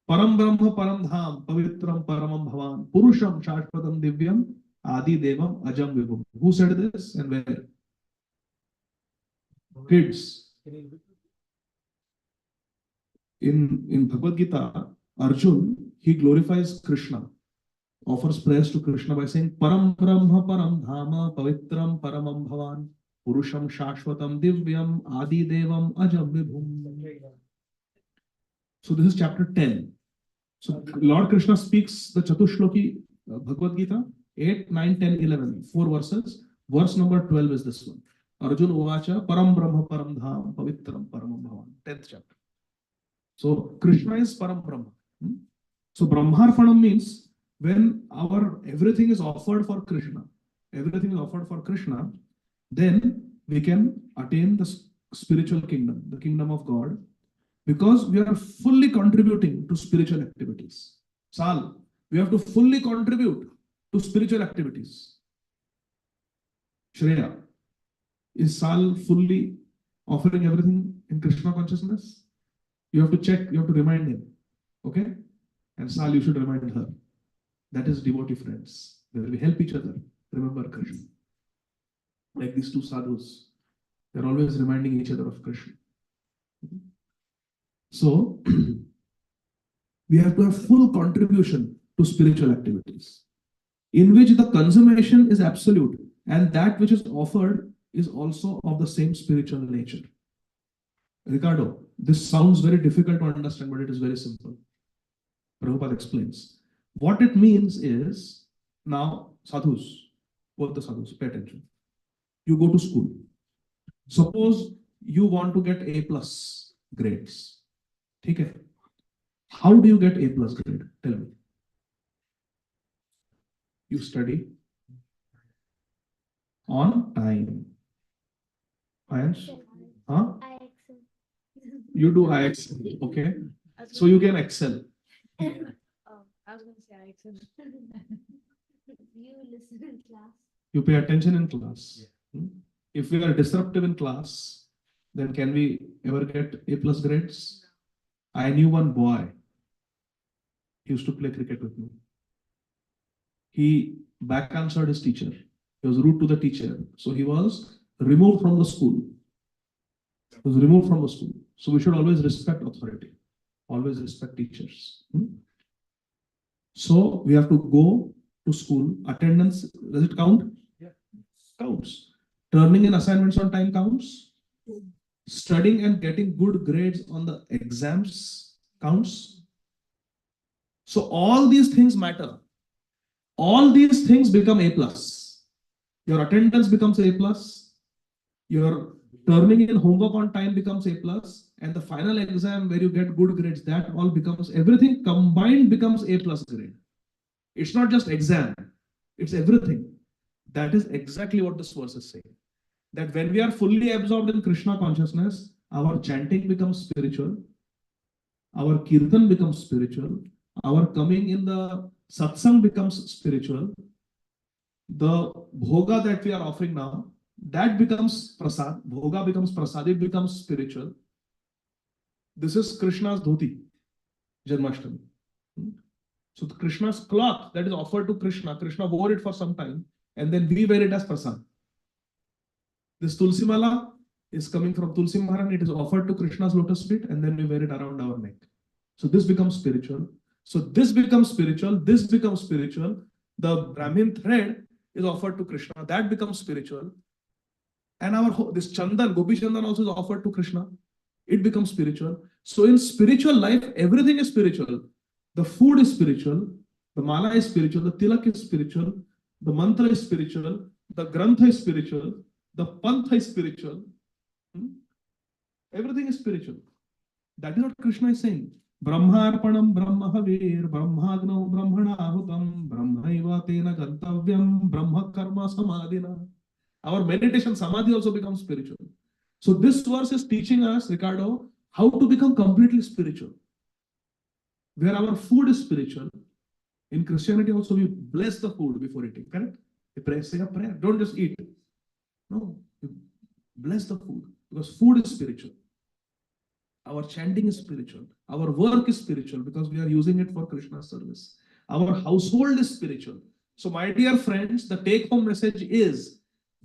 Param Brahma Param Dham, Pavitram Paramam Bhavan, Purusham Shashvatam Divyam, Ādi Devam Ajam Vibhum. Who said this and where? Kids. In Bhagavad Gītā, Arjun, he glorifies Krishna, offers praise to Krishna by saying Param Brahma Param Dhama Pavitram Paramam Bhavan Purusham Shashvatam Divyam Ādi Devam Ajam Vibhum. So this is chapter 10. So Lord Krishna speaks the Chatushloki Bhagavad Gītā, 8, 9, 10, 11, 4 verses. Verse number 12 is this one. Arjun Uvacha Param Brahma Param Dham Pavitram Paramam Bhavan. 10th chapter. So Krishna is Param Brahma. So Brahmarpanam means when our everything is offered for Krishna, everything is offered for Krishna, then we can attain the spiritual kingdom, the kingdom of God, because we are fully contributing to spiritual activities. Sal, we have to fully contribute to spiritual activities. Shreya, is Sal fully offering everything in Krishna consciousness? You have to check, you have to remind him. Okay? And Sal, you should remind her. That is devotee friends, where we help each other remember Krishna. Like these two sadhus, they're always reminding each other of Krishna. So, we have to have full contribution to spiritual activities, in which the consummation is absolute, and that which is offered is also of the same spiritual nature. Ricardo, this sounds very difficult to understand, but it is very simple. Prabhupada explains. What it means is, now, sadhus, both the sadhus, pay attention. You go to school. Suppose you want to get A+ grades. Okay. How do you get A+ grade? Tell me. You study on time. Ayansh? Huh? I excel. You do IXL. Okay. So you can excel. Oh, I was going to say I excel. You listen in class. You pay attention in class. If we are disruptive in class, then can we ever get A+ grades? I knew one boy. He used to play cricket with me. He back answered his teacher. He was rude to the teacher. So he was removed from the school. He was removed from the school. So we should always respect authority. Always respect teachers. So we have to go to school. Attendance, does it count? Yeah. Counts. Turning in assignments on time counts. Studying and getting good grades on the exams counts. So all these things matter. All these things become A+. Your attendance becomes A+. Your turning in homework on time becomes A+. And the final exam where you get good grades, that all becomes, everything combined becomes A+ grade. It's not just exam. It's everything. That is exactly what this verse is saying. That when we are fully absorbed in Krishna consciousness, our chanting becomes spiritual, our kirtan becomes spiritual, our coming in the satsang becomes spiritual, the bhoga that we are offering now, that becomes prasad, bhoga becomes prasad, it becomes spiritual. This is Krishna's dhoti, Janmashtami. So Krishna's cloth that is offered to Krishna, Krishna wore it for some time, and then we wear it as prasad. This Tulsi Mala is coming from Tulsi Maharan. It is offered to Krishna's lotus feet, and then we wear it around our neck. So this becomes spiritual. So this becomes spiritual. This becomes spiritual. The Brahmin thread is offered to Krishna. That becomes spiritual. And this Chandan, Gopi Chandan also is offered to Krishna. It becomes spiritual. So in spiritual life, everything is spiritual. The food is spiritual. The mala is spiritual, the tilak is spiritual, the mantra is spiritual, the grantha is spiritual, the pantha is spiritual. Everything is spiritual. That is what Krishna is saying. Brahmarpanam brahmahavir brahmagno brahmana ahutam brahmaiva tena gantavyam brahma karma samadhina. Our meditation samadhi also becomes spiritual. So this verse is teaching us, Ricardo, how to become completely spiritual. Where our food is spiritual. In Christianity also we bless the food before eating, correct? You pray, say a prayer. Don't just eat. No, you bless the food because food is spiritual. Our chanting is spiritual. Our work is spiritual because we are using it for Krishna service. Our household is spiritual. So my dear friends, the take-home message is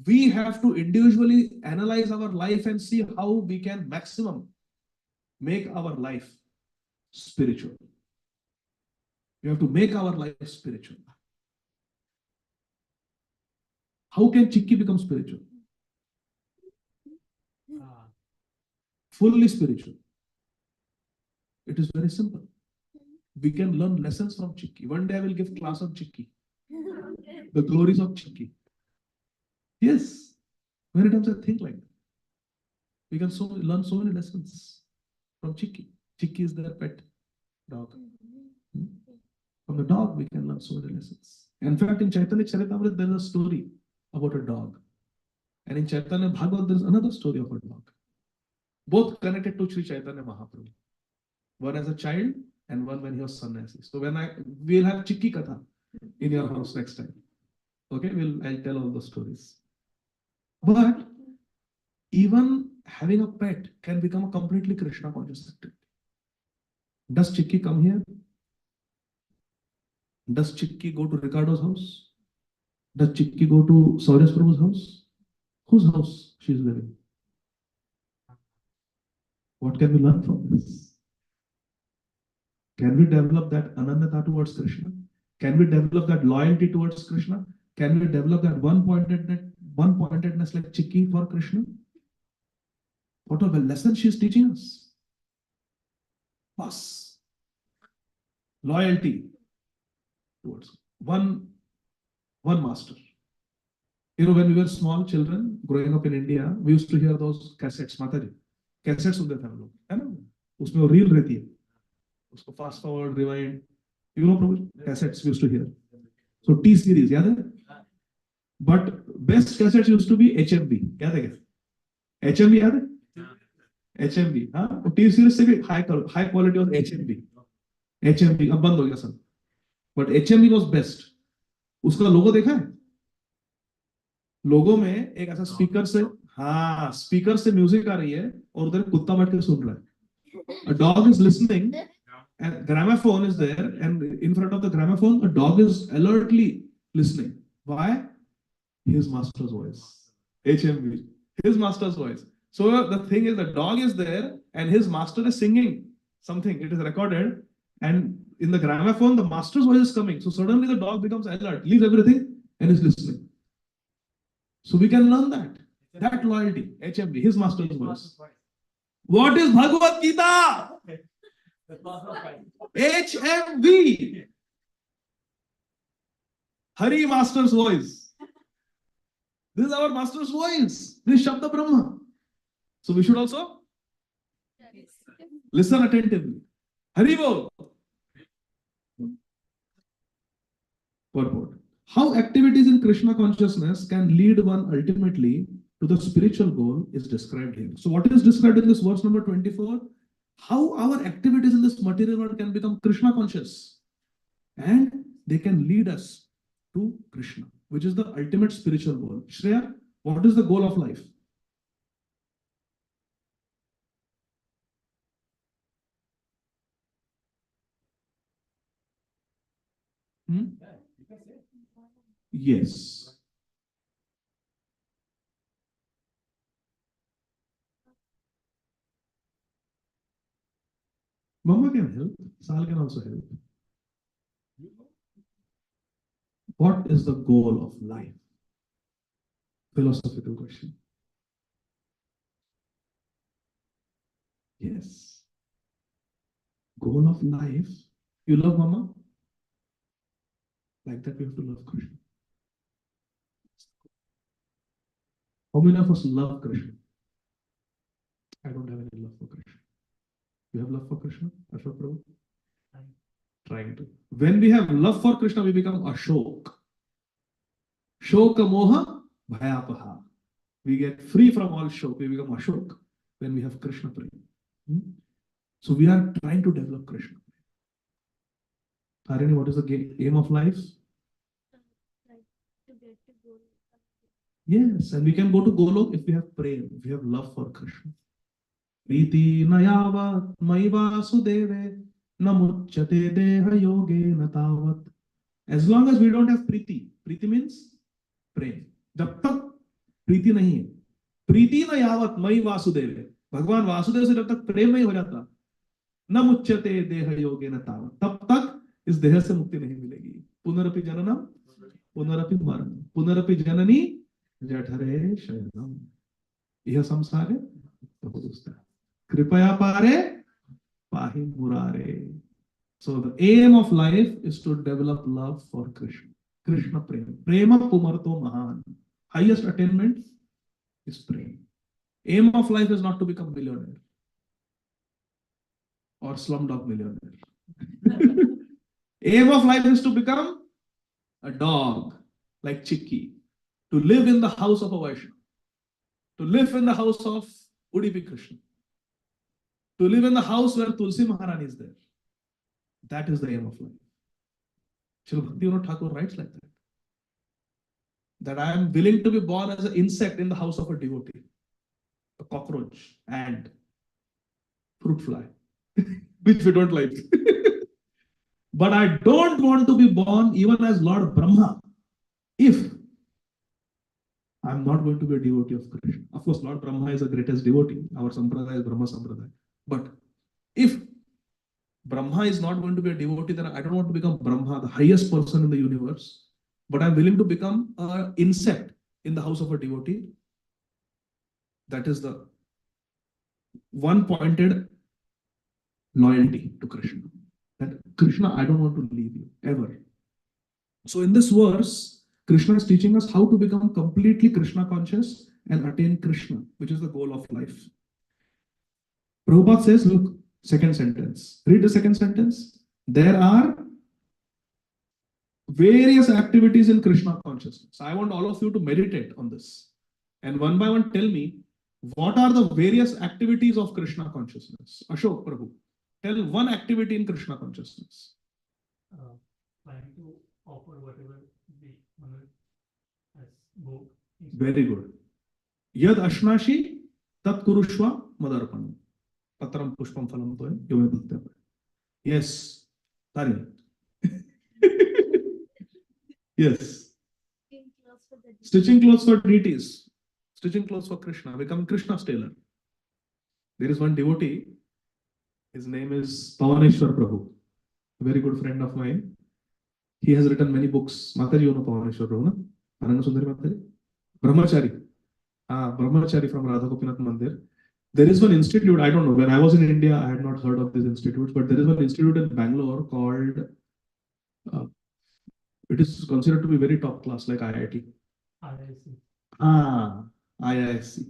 we have to individually analyze our life and see how we can maximum make our life spiritual. We have to make our life spiritual. How can Chikki become spiritual? Fully spiritual. It is very simple. We can learn lessons from Chikki. One day I will give class on Chikki. The glories of Chikki. Yes. Many times I think like that. We can learn so many lessons from Chikki. Chikki is their pet dog. From the dog, we can learn so many lessons. In fact, in Chaitanya Charitamrita, there is a story about a dog. And in Chaitanya Bhagavad, there is another story of a dog. Both connected to Sri Chaitanya Mahaprabhu. One as a child and one when he was sannyasi. So we'll have Chikki Katha in your house next time. Okay, I'll tell all the stories. But even having a pet can become a completely Krishna conscious activity. Does Chikki come here? Does Chikki go to Ricardo's house? Does Chikki go to Saurya's Prabhu's house? Whose house she is living? What can we learn from this? Can we develop that anandata towards Krishna? Can we develop that loyalty towards Krishna? Can we develop that one-pointedness like Chikki for Krishna? What are the lessons she is teaching us? Plus, loyalty towards one master. You know, when we were small children growing up in India, we used to hear those cassettes, Mataji. Cassettes सुनते थे हम लोग, है ना? उसमें वो reel रहती है. उसको fast forward, rewind. You know, Prabhu, cassettes we used to hear. So T series, याद है? But best cassettes used to be HMV. याद है क्या? HMV याद है? HMV, हाँ? T series से भी high quality was HMV. HMV अब बंद हो गया सब. But HMV was best. उसका लोगो देखा है? लोगो में एक ऐसा स्पीकर से म्यूजिक आ रही है और उधर कुत्ता बैठ के सुन रहा है. A dog is listening and gramophone is there and in front of the gramophone a dog is alertly listening. Why? His master's voice. HMV. His master's voice. So the thing is the dog is there and his master is singing something. It is recorded and in the gramophone the master's voice is coming. So suddenly the dog becomes alert, leaves everything and is listening. So we can learn that loyalty, HMV, his master's voice. What is Bhagavad Gītā? HMV. Hari master's voice. This is our master's voice. This is Shabda Brahma. So we should also listen attentively. Hari Bol. Purport. How activities in Krishna consciousness can lead one ultimately to the spiritual goal is described here. So what is described in this verse number 24? How our activities in this material world can become Krishna conscious and they can lead us to Krishna, which is the ultimate spiritual goal. Shreya, what is the goal of life? Yes. Mama can help. Sal can also help. What is the goal of life? Philosophical question. Yes. Goal of life. You love Mama? Like that, we have to love Krishna. How many of us love Krishna? I don't have any love for Krishna. You have love for Krishna, Ashok Prabhu? Trying to. When we have love for Krishna, we become Ashok. Shoka moha bhayapaha. We get free from all shok. We become Ashok when we have Krishna prema. So we are trying to develop Krishna. Tarini, what is the aim of life? Like to get to go. Yes, and we can go to Golok if we have prema, if we have love for Krishna. Priti nayava maiva sudeve namuchyate deha yoge natavat. As long as we don't have priti, priti means prema. जब तक प्रीति नहीं है, प्रीति न यावत मई वासुदेव, भगवान वासुदेव से जब तक प्रेम नहीं हो जाता, न मुच्यते देह योगे न तावत, तब तक इस देह से मुक्ति नहीं मिलेगी. पुनरपि जननम पुनरपि मरणम पुनरपि जननी जठरे शयनम यह संसारे बहुदुस्तर कृपया पारे पाहि मुरारे. So the aim of life is to develop love for Krishna. Krishna prema. Prema pumarto mahan. Highest attainment is prema. Aim of life is not to become millionaire or slumdog millionaire. Aim of life is to become a dog like Chikki, to live in the house of a Vaishnava, to live in the house of Udupi Krishna, to live in the house where Tulsi Maharani is there. That is the aim of life. Srila Bhaktivinoda Thakur writes like that. That I am willing to be born as an insect in the house of a devotee, a cockroach, and fruit fly, which we don't like. But I don't want to be born even as Lord Brahma if I'm not going to be a devotee of Krishna. Of course, Lord Brahma is the greatest devotee. Our Sampradaya is Brahma Sampradaya. But if Brahma is not going to be a devotee, then I don't want to become Brahma, the highest person in the universe. But I'm willing to become an insect in the house of a devotee. That is the one-pointed loyalty to Krishna. That Krishna, I don't want to leave you, ever. So in this verse, Krishna is teaching us how to become completely Krishna conscious and attain Krishna, which is the goal of life. Prabhupada says, look, second sentence. Read the second sentence. There are various activities in Krishna consciousness. I want all of you to meditate on this. And one by one tell me, what are the various activities of Krishna consciousness? Ashok Prabhu, tell one activity in Krishna consciousness. Trying to offer whatever the Mother has book. Very good. Yad ashnashi tat kurushva madarpanam. Patram pushpam phalam toya yome bhakti. Yes. Tari. Yes. Stitching clothes for deities. Stitching clothes for Krishna. Become Krishna's tailor. There is one devotee. His name is Pavaneshwar Prabhu. A very good friend of mine. He has written many books. Mataji, you know Pavaneshwar Prabhu, na? Ananga Sundari Mataji? Brahmachari. Brahmachari from Radha Gopinath Mandir. There is one institute, I don't know, when I was in India, I had not heard of this institute, but there is one institute in Bangalore called, it is considered to be very top class, like IIT. IIC. IISc.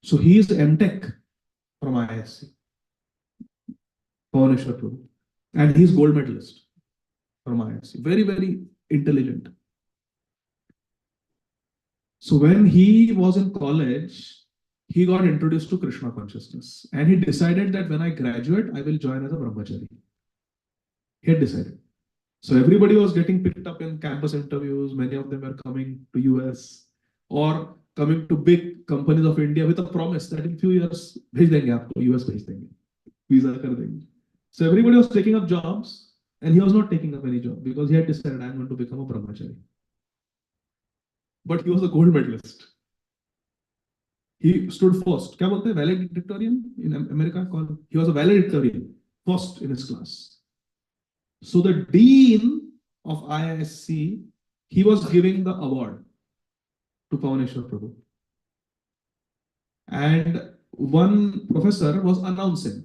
So he is MTech from IISc. Pavaneshwar Prabhu. And he is gold medalist from IISc. Very, very intelligent. So when he was in college, he got introduced to Krishna consciousness. And he decided that when I graduate, I will join as a brahmachari. He had decided. So everybody was getting picked up in campus interviews. Many of them were coming to US or coming to big companies of India with a promise that in few years, bhej denge aapko, US bhej denge. Visa kar denge. So everybody was taking up jobs and he was not taking up any job because he had decided I'm going to become a brahmachari. But he was a gold medalist. He stood first. Kya bolte hai? Valedictorian in America called. He was a valedictorian, first in his class. So the dean of IISc, he was giving the award to Pavaneshwar Prabhu. And one professor was announcing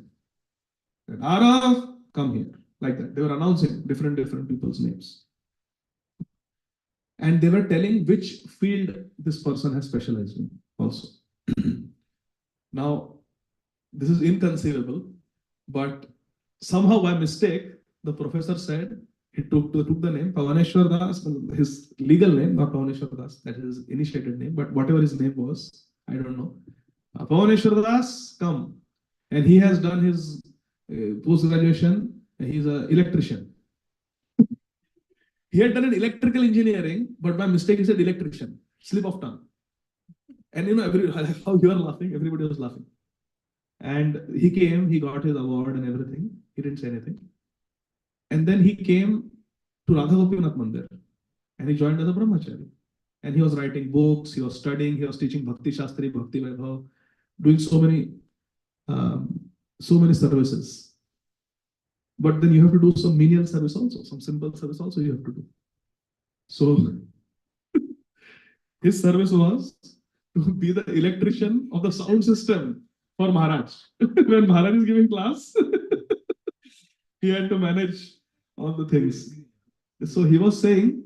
that Arav, come here. like that. They were announcing different people's names. And they were telling which field this person has specialized in also. Now, this is inconceivable, but somehow by mistake, the professor said, he took the name, Pavaneshwar Das, his legal name, not Pavaneshwar Das, that is his initiated name, but whatever his name was, I don't know. Pavaneshwar Das, come. And he has done his post-graduation, he's an electrician. He had done an electrical engineering, but by mistake he said electrician, slip of tongue. And you know, how you are laughing, everybody was laughing. And he came, he got his award and everything. He didn't say anything. And then he came to Radha Gopinath Mandir and he joined as a brahmachari. And he was writing books, he was studying, he was teaching Bhakti Shastri, Bhakti Vaibhav, doing so many services. But then you have to do some menial service also, some simple service also you have to do. So his service was to be the electrician of the sound system for Maharaj. When Maharaj is giving class, he had to manage all the things. So he was telling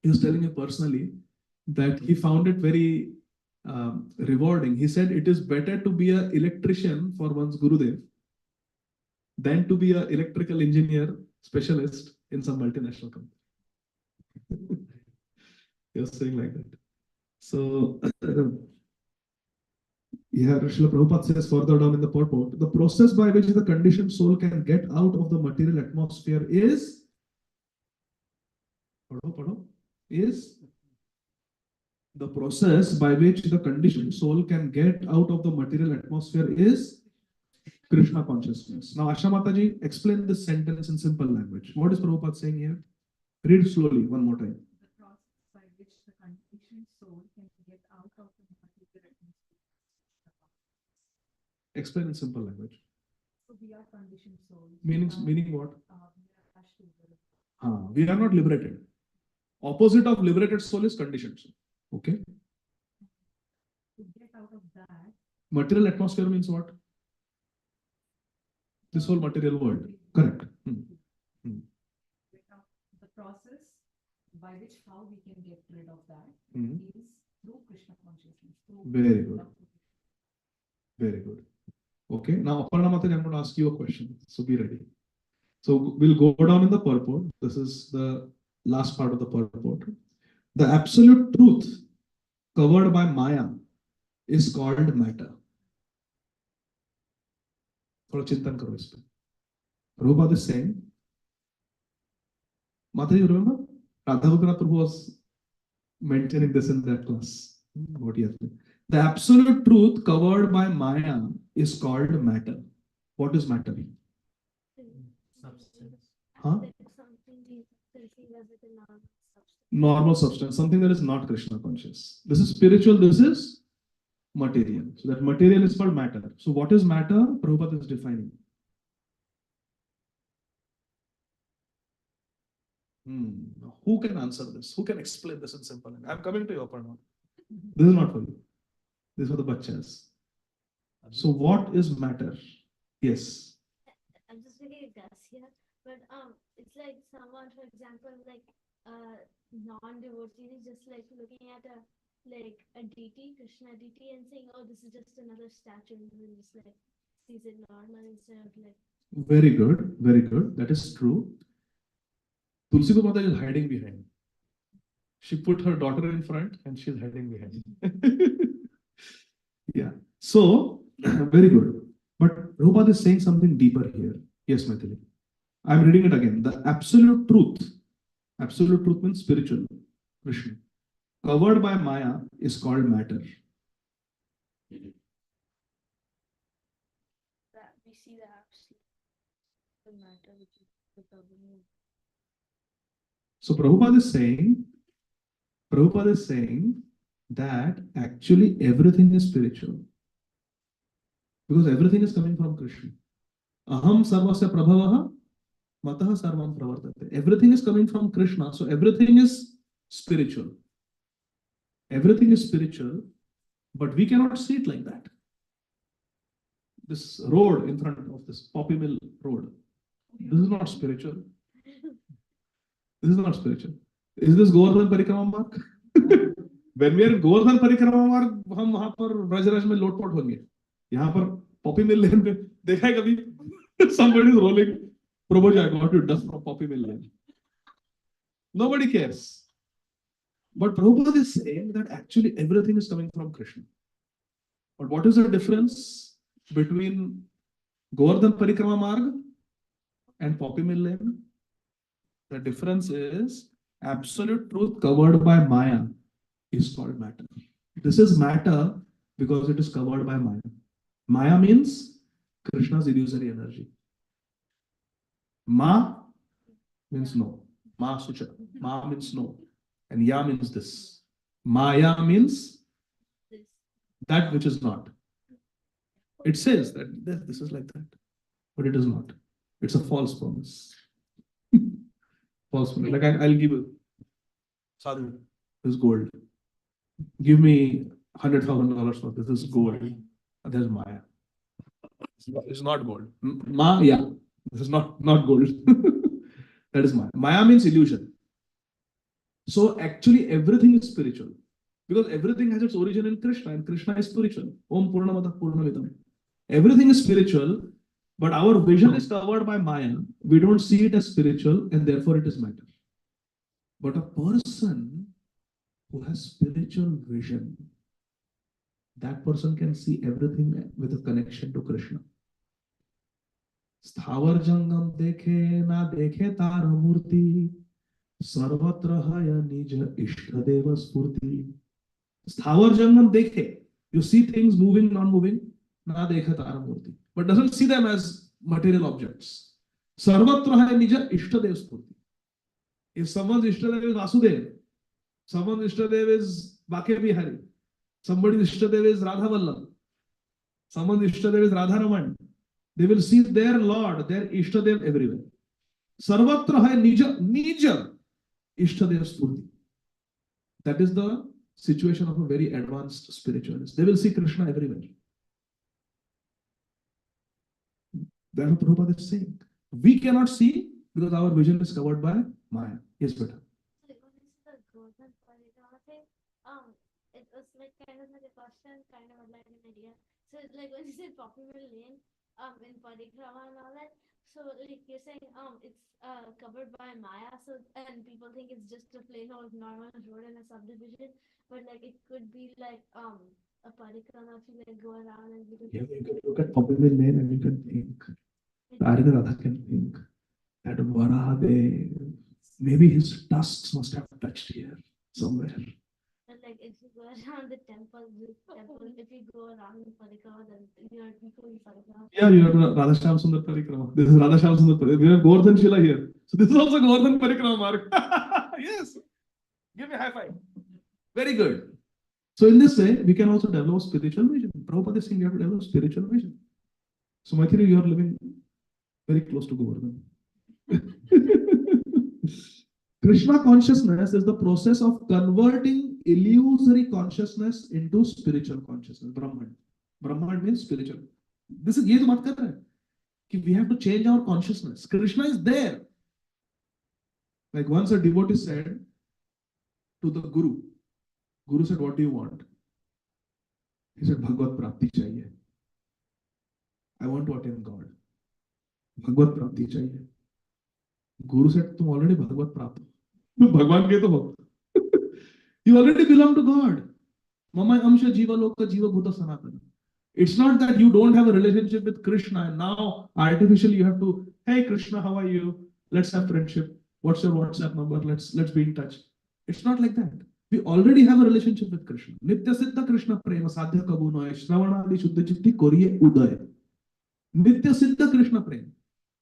me personally that he found it very rewarding. He said it is better to be an electrician for one's Gurudev than to be an electrical engineer specialist in some multinational company. He was saying like that. So, here Srila Prabhupada says further down in the purport, the process by which the conditioned soul can get out of the material atmosphere is the process by which the conditioned soul can get out of the material atmosphere is Krishna consciousness. Now, Asha Mataji, explain this sentence in simple language. What is Prabhupada saying here? Read slowly one more time. The process by which the conditioned soul can get out of the material atmosphere. Explain in simple language. So we are conditioned souls. Meaning what? We are attached to the We are not liberated. Opposite of liberated soul is conditioned soul. Okay. to get out of that. Material atmosphere means what? This whole material world. Correct. The process by which how we can get rid of that Hmm. is through Krishna consciousness. Through Very good. love. Very good. Okay. Now, Aparna Mataji, I'm going to ask you a question. So be ready. So we'll go down in the purport. This is the last part of the purport. The absolute truth covered by Maya is called matter. थोड़ा चिंतन करो इस पे. Prabhupada is saying, Mataji, you remember? Radha Gopinath Prabhu was mentioning this in that class. What he has been. The absolute truth covered by Maya is called matter. What is matter? Substance. Huh? Like something we perceive as a normal substance. Normal substance, something that is not Krishna conscious. This is spiritual, this is material. So that material is called matter. So what is matter? Prabhupada is defining. Who can answer this? Who can explain this in simple language? I'm coming to you, Aparna. This is not for you. This is for the bachas. So what is matter? Yes. I'm just making a guess here, but it's like someone, for example, like non-devotee is just like looking at a deity, Krishna deity, and saying, "Oh, this is just another statue," and then just like sees it normal instead of like. Very good. Very good. That is true. Tulsi Mata is hiding behind. She put her daughter in front and she's hiding behind. Yeah. So, very good. But Prabhupada is saying something deeper here. Yes, Maithili. I'm reading it again. The absolute truth means spiritual, Krishna, covered by Maya is called matter. That we see the absolute matter, which is the governing. So Prabhupada is saying that actually everything is spiritual. Because everything is coming from Krishna. Aham sarvasya prabhavaha matah sarvam pravartate. Everything is coming from Krishna, so everything is spiritual. Everything is spiritual, but we cannot see it like that. This road in front of this Poppy Mill road, This is not spiritual. This is not spiritual. Is this Govardhan Parikrama mark? When we are in Govardhan Parikrama mark, हम वहां पर ब्रजराज में लोटपोट होंगे. यहाँ पर Poppy मिल लेन पे देखा है कभी? Somebody is rolling. Prabhuji, I got you dust from poppy mill lane. Nobody cares. But Prabhupada is saying that actually everything is coming from Krishna. But what is the difference between Govardhan Parikrama Marg and poppy mill lane? The difference is absolute truth covered by Maya is called matter. This is matter because it is covered by Maya. Maya means Krishna's illusory energy. Ma means no. Ma Sucha. Ma means no. And Ya means this. Maya means that which is not. It says that this is like that, but it is not. It's a false promise. False promise. Like I'll give you, Sadhu, this is gold. Give me $100,000 for this. This is gold. There's Maya. It's not gold. Maya. This is not gold. That is Maya. Maya means illusion. So actually everything is spiritual. Because everything has its origin in Krishna, and Krishna is spiritual. Om Purnamada Purnamidam. Everything is spiritual, but our vision is covered by Maya. We don't see it as spiritual, and therefore it is matter. But a person who has spiritual vision, that person can see everything with a connection to Krishna. स्थावर जंगम देखे ना देखे तार मूर्ति सर्वत्र है निज इष्ट देव स्फूर्ति. स्थावर जंगम देखे, you see things moving, non moving, ना देखे तार मूर्ति, but doesn't see them as material objects. सर्वत्र है निज इष्ट देव स्फूर्ति. If someone's Ishtadev is Vasudev, someone's Ishtadev is Vakya Bihari, somebody's Ishtadev is Radha Vallabh, someone's Ishtadev is Radha Raman, they will see their Lord, their Ishtadev everywhere. Sarvatra hai nija Ishtadev Spurti. That is the situation of a very advanced spiritualist. They will see Krishna everywhere. That's what Prabhupada is saying. We cannot see because our vision is covered by Maya. Yes, better. So when you said the Govardhan Parikrama thing, it was like kind of like a question, kind of like an idea. So it's like when you said popular lane, in Parikrama and all that, so like you're saying, it's covered by Maya, so and people think it's just a plain old normal road in a subdivision, but like it could be like a Parikrama if you like go around and you could. Yeah, you can look at popular lane and you can think. Ādi Gadādhara can think that Varahadev, maybe his tusks must have touched here somewhere. And like if you go around the temple, if you go around the Parikrama, then you are doing Parikrama. Yeah, you are Radha Shyam Sundar Parikrama. This is Radha Shyam Sundar Parikrama. We have Govardhan Shila here. So this is also Govardhan Parikrama mark. Yes. Give me a high five. Very good. So in this way, we can also develop spiritual vision. Prabhupada is saying you have to develop spiritual vision. So Maithili, you are living very close to Govardhan. Krishna consciousness is the process of converting illusory consciousness into spiritual consciousness. Brahman. Brahman means spiritual. This is ये जो बात कर रहे हैं कि we have to change our consciousness. Krishna is there. Like once a devotee said to the Guru, Guru said, "What do you want?" He said, "Bhagavad Prapti chahiye. I want to attain God. Bhagavad Prapti chahiye." Guru said, "तुम already Bhagavad Prapti. भगवान के तो हो. You already belong to God. Mama amsha jiva loka jiva bhuta sanatana." It's not that you don't have a relationship with Krishna and now artificially you have to, "Hey Krishna, how are you? Let's have friendship. What's your WhatsApp number? Let's be in touch." It's not like that. We already have a relationship with Krishna. Nitya siddha Krishna prema sadhya kabu noy shravana adi shuddha chitti koriye uday. Nitya siddha Krishna prema.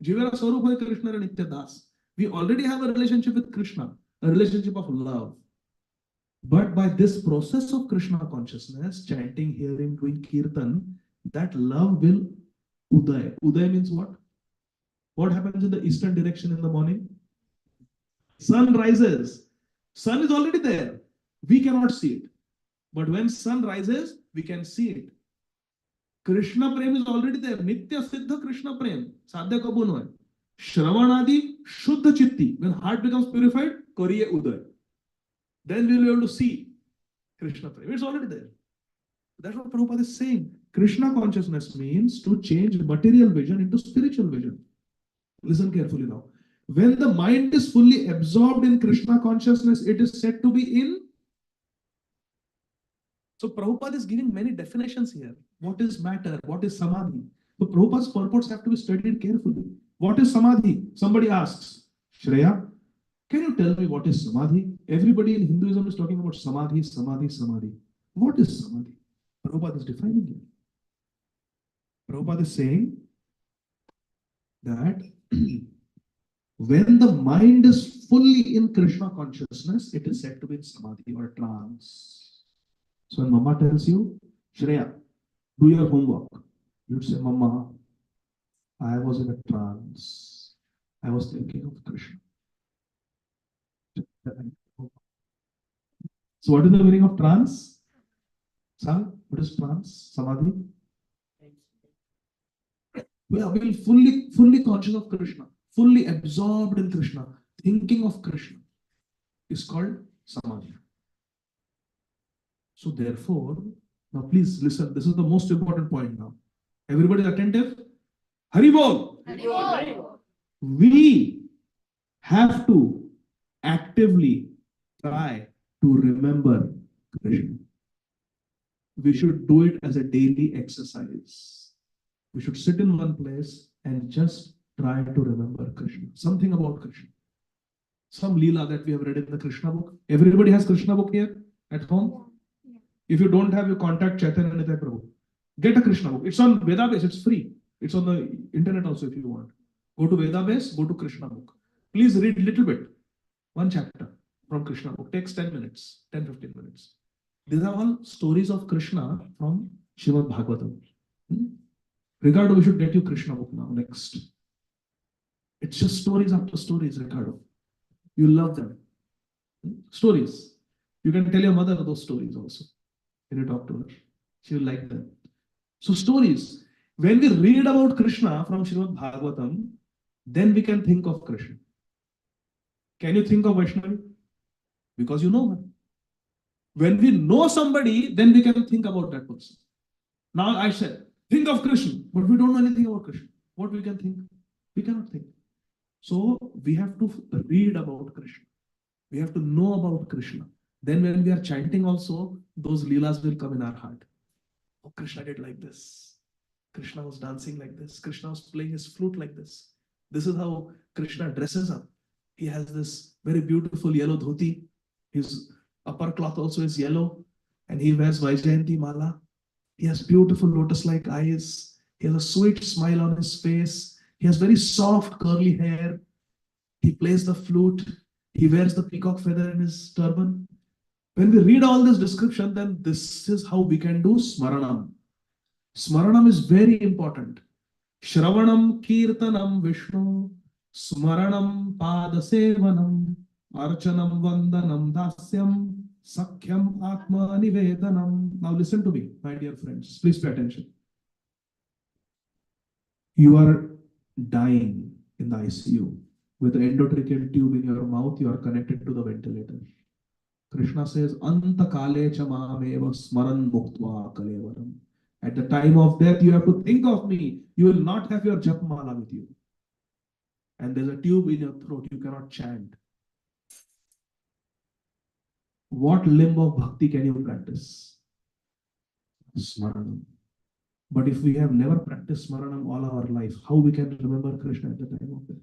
Jivera swarup hai Krishna and Nitya das. We already have a relationship with Krishna, a relationship of love. But by this process of Krishna consciousness, chanting, hearing, doing kirtan, that love will uday. Uday means what? What happens in the eastern direction in the morning? Sun rises. Sun is already there. We cannot see it. But when sun rises, we can see it. Krishna Prem is already there. Nitya Siddha Krishna Prem. Sadhya Kabu Noy. Shravanadi Shuddha Chitti. When heart becomes purified, Kariye Uday. Then we will be able to see Krishna Prem. It's already there. That's what Prabhupada is saying. Krishna consciousness means to change material vision into spiritual vision. Listen carefully now. When the mind is fully absorbed in Krishna consciousness, it is said to be in. So Prabhupada is giving many definitions here. What is matter? What is samadhi? So Prabhupada's purports have to be studied carefully. What is samadhi? Somebody asks, Shreya, can you tell me what is samadhi? Everybody in Hinduism is talking about samadhi, samadhi, samadhi. What is samadhi? Prabhupada is defining it. Prabhupada is saying that when the mind is fully in Krishna consciousness, it is said to be in samadhi or trance. So when Mama tells you, Shreya, do your homework, you'd say, Mama, I was in a trance. I was thinking of Krishna. So what is the meaning of trance? Sam, what is trance? Samadhi? We are fully conscious of Krishna, fully absorbed in Krishna, thinking of Krishna is called samadhi. So therefore, now please listen, this is the most important point now. Everybody attentive? Hari Bol! Hari Bol! We have to actively try to remember Krishna. We should do it as a daily exercise. We should sit in one place and just try to remember Krishna. Something about Krishna. Some Leela that we have read in the Krishna book. Everybody has Krishna book here at home? Yeah. If you don't have, you contact Chaitanya Nitai Prabhu. Get a Krishna book. It's on Vedabase. It's free. It's on the internet also if you want. Go to Vedabase, go to Krishna book. Please read a little bit. One chapter from Krishna book. Takes 10 minutes, 10-15 minutes. These are all stories of Krishna from Srimad Bhagavatam. Ricardo, we should get you Krishna book now, next. It's just stories after stories, Ricardo. You love them. Stories. You can tell your mother those stories also. When you talk to her, she will like them. So stories. When we read about Krishna from Srimad Bhagavatam, then we can think of Krishna. Can you think of Vaishnavi? Because you know her. When we know somebody, then we can think about that person. Now I said, think of Krishna, but we don't know anything about Krishna. What we can think? We cannot think. So we have to read about Krishna. We have to know about Krishna. Then when we are chanting also, those leelas will come in our heart. Oh, Krishna did like this. Krishna was dancing like this. Krishna was playing his flute like this. This is how Krishna dresses up. He has this very beautiful yellow dhoti. His upper cloth also is yellow. And he wears Vaijayanti Mala. He has beautiful lotus-like eyes. He has a sweet smile on his face. He has very soft curly hair. He plays the flute. He wears the peacock feather in his turban. When we read all this description, then this is how we can do Smaranam. Smaranam is very important. Shravanam Kirtanam Vishnu, Smaranam Padasevanam, Archanam Vandanam Dasyam, Sakhyam Atma Nivedanam. Now listen to me, my dear friends. Please pay attention. You are dying in the ICU. With the endotracheal tube in your mouth, you are connected to the ventilator. Krishna says, Anta kale chamameva smaran muktva kalevaram. At the time of death, you have to think of me. You will not have your japmala with you. And there's a tube in your throat. You cannot chant. What limb of bhakti can you practice? Smaranam. But if we have never practiced Smaranam all our life, how we can remember Krishna at the time of death?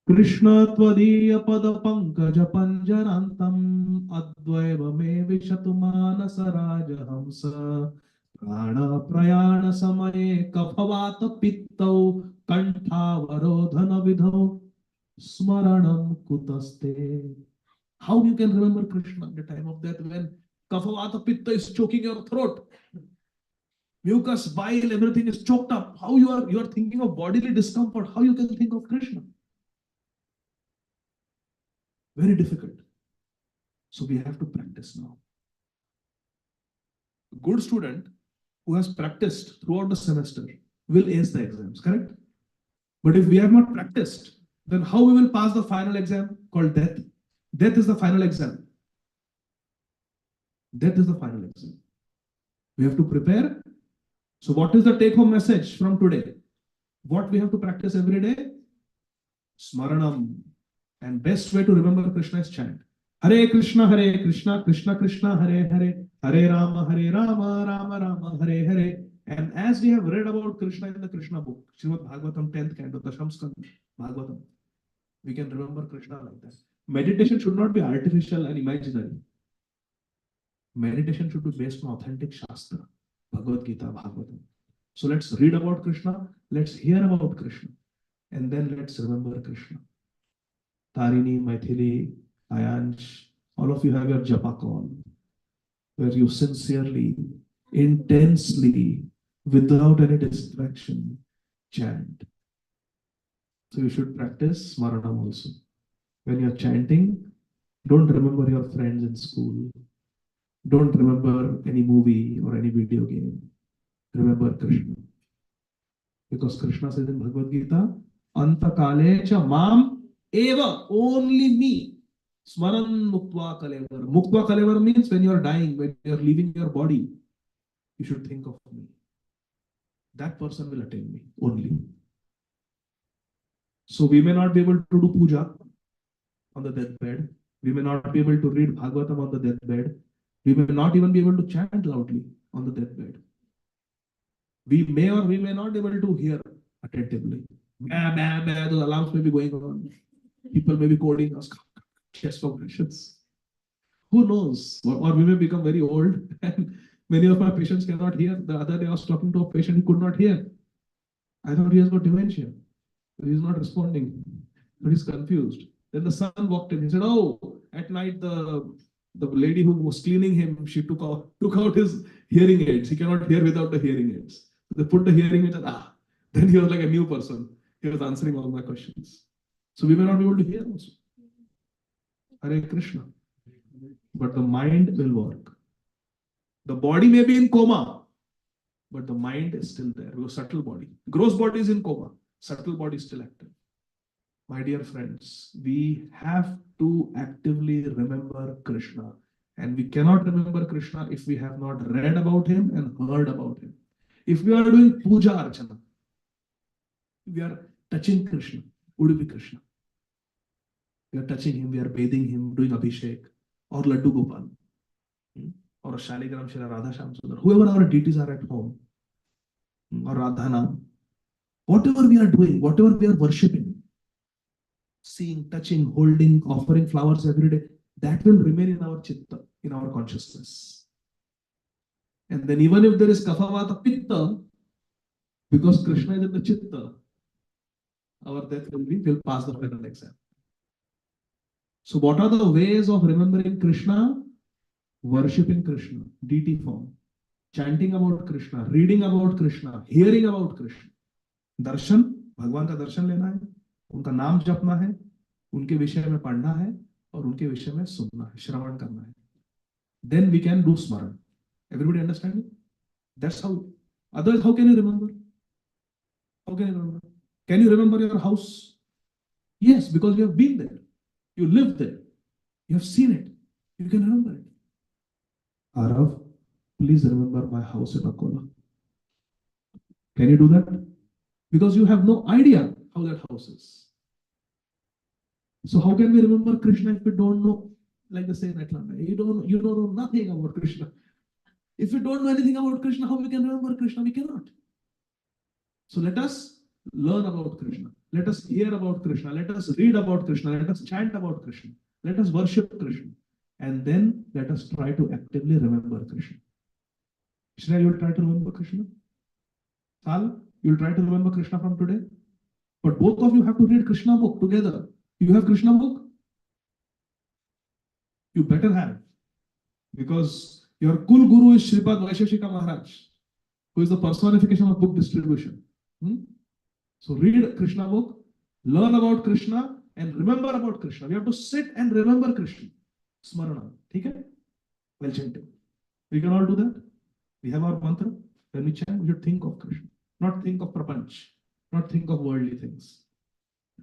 Krishna tvadiya pada pankaja panjarantam advaiva me vishatu manasa rajahamsa prana prayana samaye kaphavata pittau kantavarodhana vidhau smaranam kutaste. How you can remember Krishna at the time of death when kaphavata pitta is choking your throat? Mucus, bile, everything is choked up. How you are thinking of bodily discomfort? How you can think of Krishna? Very difficult. So we have to practice now. A good student who has practiced throughout the semester will ace the exams, correct? But if we have not practiced, then how we will pass the final exam called death? Death is the final exam. Death is the final exam. We have to prepare. So what is the take-home message from today? What we have to practice every day? Smaranam. And best way to remember Krishna is chant. Hare Krishna, Krishna Krishna, Hare Hare, Hare Rama, Rama Rama, Hare Hare. And as we have read about Krishna in the Krishna book, Srimad Bhagavatam 10th canto, Dasham Skanda, Bhagavatam, we can remember Krishna like that. Meditation should not be artificial and imaginary. Meditation should be based on authentic Shastra, Bhagavad Gītā, Bhagavatam. So let's read about Krishna, let's hear about Krishna, and then let's remember Krishna. Tarini, Maithili, Ayansh, all of you have your japa call, where you sincerely, intensely, without any distraction, chant. So you should practice Smaranam also. When you're chanting, don't remember your friends in school. Don't remember any movie or any video game. Remember Krishna. Because Krishna says in Bhagavad Gītā, Anta kalecha mam eva, only me. Smaran muktva kalevar. Muktva kalevar means when you are dying, when you are leaving your body, you should think of me. That person will attain me only. So we may not be able to do puja on the deathbed. We may not be able to read Bhagavatam on the deathbed. We may not even be able to chant loudly on the deathbed. We may or we may not be able to hear attentively. The alarms may be going on. People may be coding us chest operations. Who knows? Or we may become very old and many of my patients cannot hear. The other day I was talking to a patient who could not hear. I thought he has got dementia. He is not responding, but he's confused. Then the son walked in. He said, "Oh, at night the lady who was cleaning him, she took out his hearing aids. He cannot hear without the hearing aids. They put the hearing aids and then he was like a new person. He was answering all my questions. So we may not be able to hear also. Hare Krishna. But the mind will work. The body may be in coma, but the mind is still there. Because subtle body. Gross body is in coma. Subtle body is still active. My dear friends, we have to actively remember Krishna. And we cannot remember Krishna if we have not read about him and heard about him. If we are doing puja archana, we are touching Krishna, Udupi Krishna. We are touching him, we are bathing him, doing Abhishek, or Laddu Gopal, or Shaligram Shila Radha Shamsundar, whoever our deities are at home, or Radhanam. Whatever we are doing, whatever we are worshipping, seeing, touching, holding, offering flowers every day, that will remain in our chitta, in our consciousness. And then even if there is kapha vata pitta, because Krishna is in the chitta, our death will pass the final exam. So what are the ways of remembering Krishna? Worshipping Krishna, deity form, chanting about Krishna, reading about Krishna, hearing about Krishna. दर्शन, भगवान का दर्शन लेना है, उनका नाम जपना है, उनके विषय में पढ़ना है और उनके विषय में सुनना है, श्रवण करना है. Then we can do smaran. Everybody understand it? That's how. Otherwise, how can you remember? How can you remember? Can you remember your house? Yes, because you have been there. You lived there. You have seen it. You can remember it. Arav, please remember my house in Akola. Can you do that? Because you have no idea how that house is. So how can we remember Krishna if we don't know, like they say in Atlanta, you don't know nothing about Krishna. If we don't know anything about Krishna, how we can remember Krishna? We cannot. So let us learn about Krishna. Let us hear about Krishna. Let us read about Krishna. Let us chant about Krishna. Let us worship Krishna. And then let us try to actively remember Krishna. Shreya, you will try to remember Krishna? Sal, you will try to remember Krishna from today? But both of you have to read Krishna book together. You have Krishna book? You better have it. Because your Kul Guru is Shripad Vaisheshika Maharaj, who is the personification of book distribution. So read Krishna book, learn about Krishna, and remember about Krishna. We have to sit and remember Krishna. Smarana. Okay? Well chanted. We can all do that. We have our mantra. When we chant, we should think of Krishna, not think of Prapanch. not think of worldly things.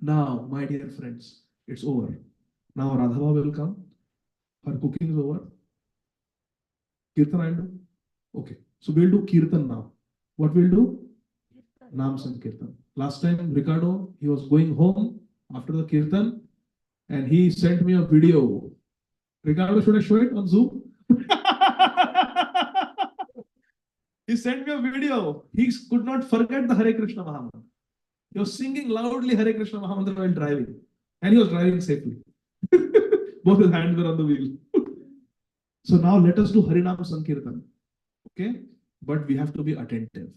Now, my dear friends, it's over. Now Radhava will come. Her cooking is over. Kirtan I'll do. Okay. So we'll do Kirtan now. What we'll do? Nam Sankirtan. Last time, Ricardo, he was going home after the Kirtan and he sent me a video. Ricardo, should I show it on Zoom? He sent me a video. He could not forget the Hare Krishna Mahamantra. He was singing loudly Hare Krishna Mahamantra while driving. And he was driving safely. Both his hands were on the wheel. So now let us do Harinam Sankirtan. Okay? But we have to be attentive.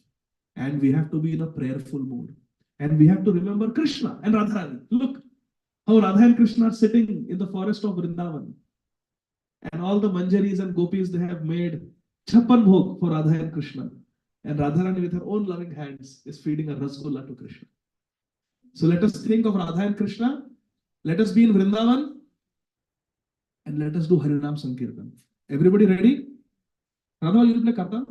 And we have to be in a prayerful mood. And we have to remember Krishna and Radharani. Look how Radha and Krishna are sitting in the forest of Vrindavan. And all the Manjaris and Gopis, they have made Chappan Bhog for Radha and Krishna. And Radharani with her own loving hands is feeding a Rasgulla to Krishna. So let us think of Radha and Krishna. Let us be in Vrindavan. And let us do Harinam Sankirtan. Everybody ready? Radha, you will play Karta?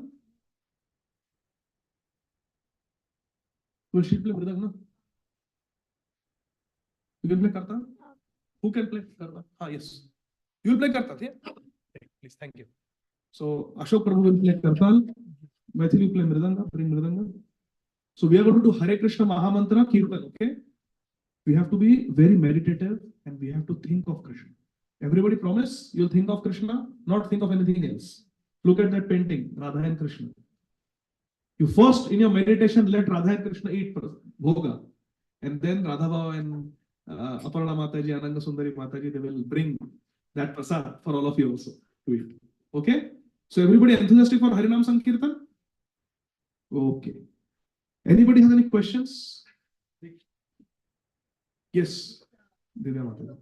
Will she play Mridang? No? You can play Karta? Who can play Karta? Ah, yes. You will play Karta, yeah? Okay, please, thank you. So Ashok Prabhu will play Kartal. Maithili will play Mridanga, bring Mridanga. So we are going to do Hare Krishna Mahamantra Kirtan, okay? We have to be very meditative and we have to think of Krishna. Everybody promise you'll think of Krishna, not think of anything else. Look at that painting, Radha and Krishna. You first, in your meditation, let Radha and Krishna eat bhoga. And then Radha and Aparna Mataji, Ananga Sundari Mataji, they will bring that prasad for all of you also to eat. Okay? So everybody enthusiastic for Harinam Sankirtan? Okay. Anybody has any questions? Yes. Divya Mataji.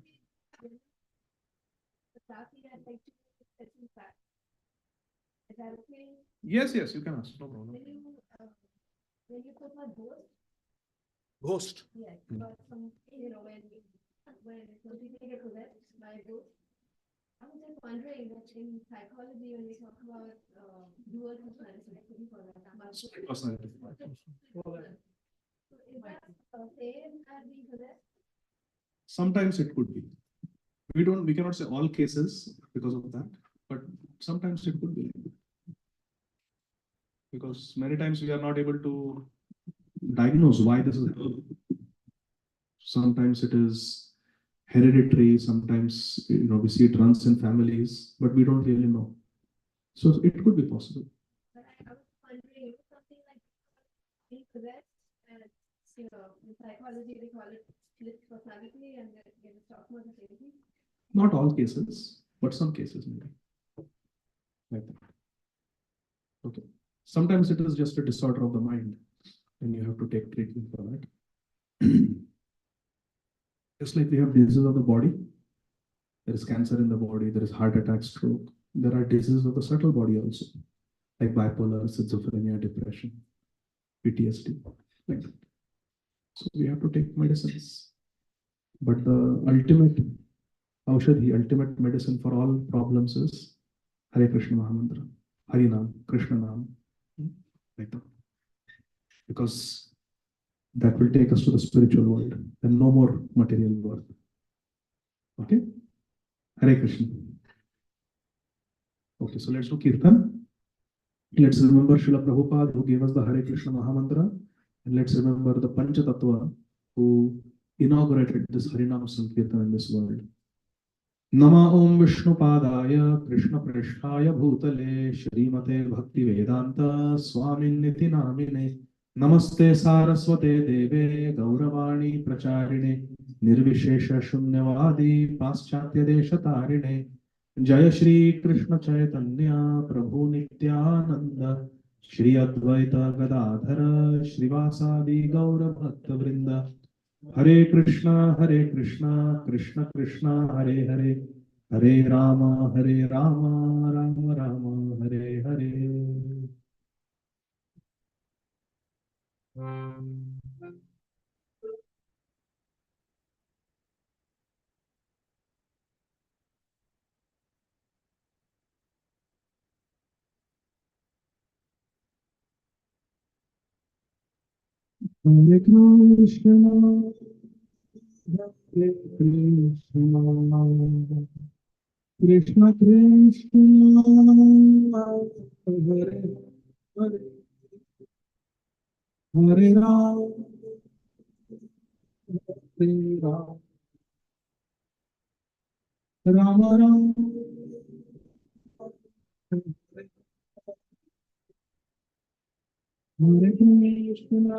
Is that okay? Yes, yes, you can ask. No problem. When you put my ghost, Ghost. yes, but some, when people get possessed by a ghost, I was just wondering that in psychology, when we talk about dual personality, I couldn't call that. Personality. So is that same as being possessed? Sometimes it could be. We cannot say all cases because of that, but sometimes it could be like that. Because many times we are not able to diagnose why this is happening. Sometimes it is hereditary, sometimes we see it runs in families, but we don't really know. So it could be possible. But I was wondering, something like being possessed, and in psychology they call it split personality, and they just talk about the same thing. Not all cases, but some cases maybe. Like that. Okay. Sometimes it is just a disorder of the mind, and you have to take treatment for that. Just like we have diseases of the body, there is cancer in the body, there is heart attack, stroke. There are diseases of the subtle body also, like bipolar, schizophrenia, depression, PTSD, like that. So we have to take medicines. But the ultimate ultimate medicine for all problems is Hare Krishna Mahamantra, Harinam, Krishna Nam, like that. Because that will take us to the spiritual world and no more material world. Okay? Hare Krishna. Okay, so let's do Kirtan. Let's remember Srila Prabhupada who gave us the Hare Krishna Mahamantra. And let's remember the Pancha Tattva who inaugurated this Harinam Sankirtan in this world. Nama Om Vishnu Padaya Krishna Prishtaya Bhutale Shrimate Bhakti Vedanta Swamin Niti Namine Namaste Saraswate Deve Gauravani Pracharine Nirvishesha Shunyavadi Paschatya Desha Tarine Jaya Shri Krishna Chaitanya Prabhu Nityananda Shri Advaita Gadādhara Shrivasadi Gaura Bhakta Vrinda Hare Krishna, Krishna Krishna, Hare Hare, Hare Rama, Rama Rama, Hare Hare. Hare Krishna, Hare Krishna, Krishna Krishna, Hare Hare, Hare Ram, Hare Ram, Rama Ram, Hare Krishna,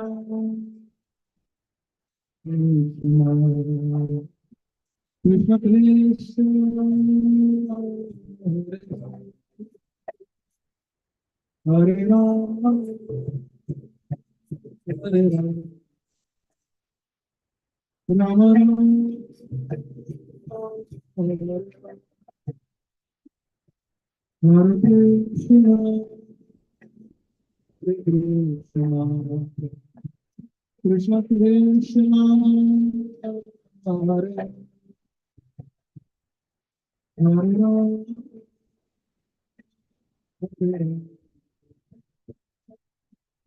Krishna, Krishna Krishna, Hare Ram, Hare Ram, Rama Ram, Hare Krishna, Hare Krishna, Krishna Krishna, Hare Hare Ram, Hare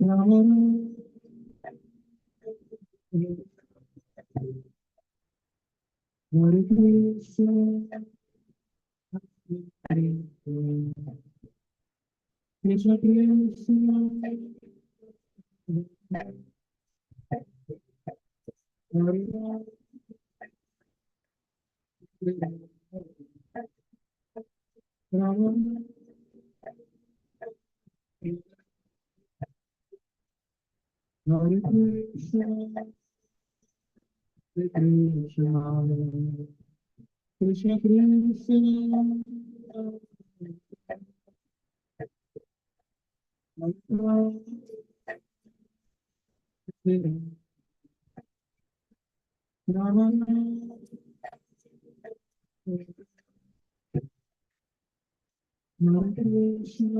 Rama Ram, Hare Krishna, Hare Krishna Krishna, Hare Ram, Rama Ram, Hare Krishna, Hare Krishna, Krishna Krishna, Hare Ram, Hare Rama Ram, Hare Krishna,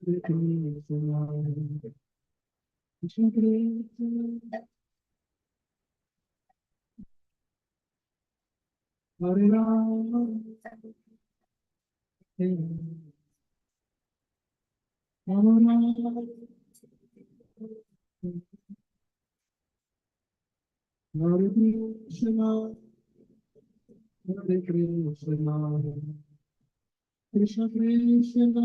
Hare Krishna, Krishna Krishna, Hare Ram, Hare Rama Ram, Hare Krishna, Hare Krishna, Krishna Krishna,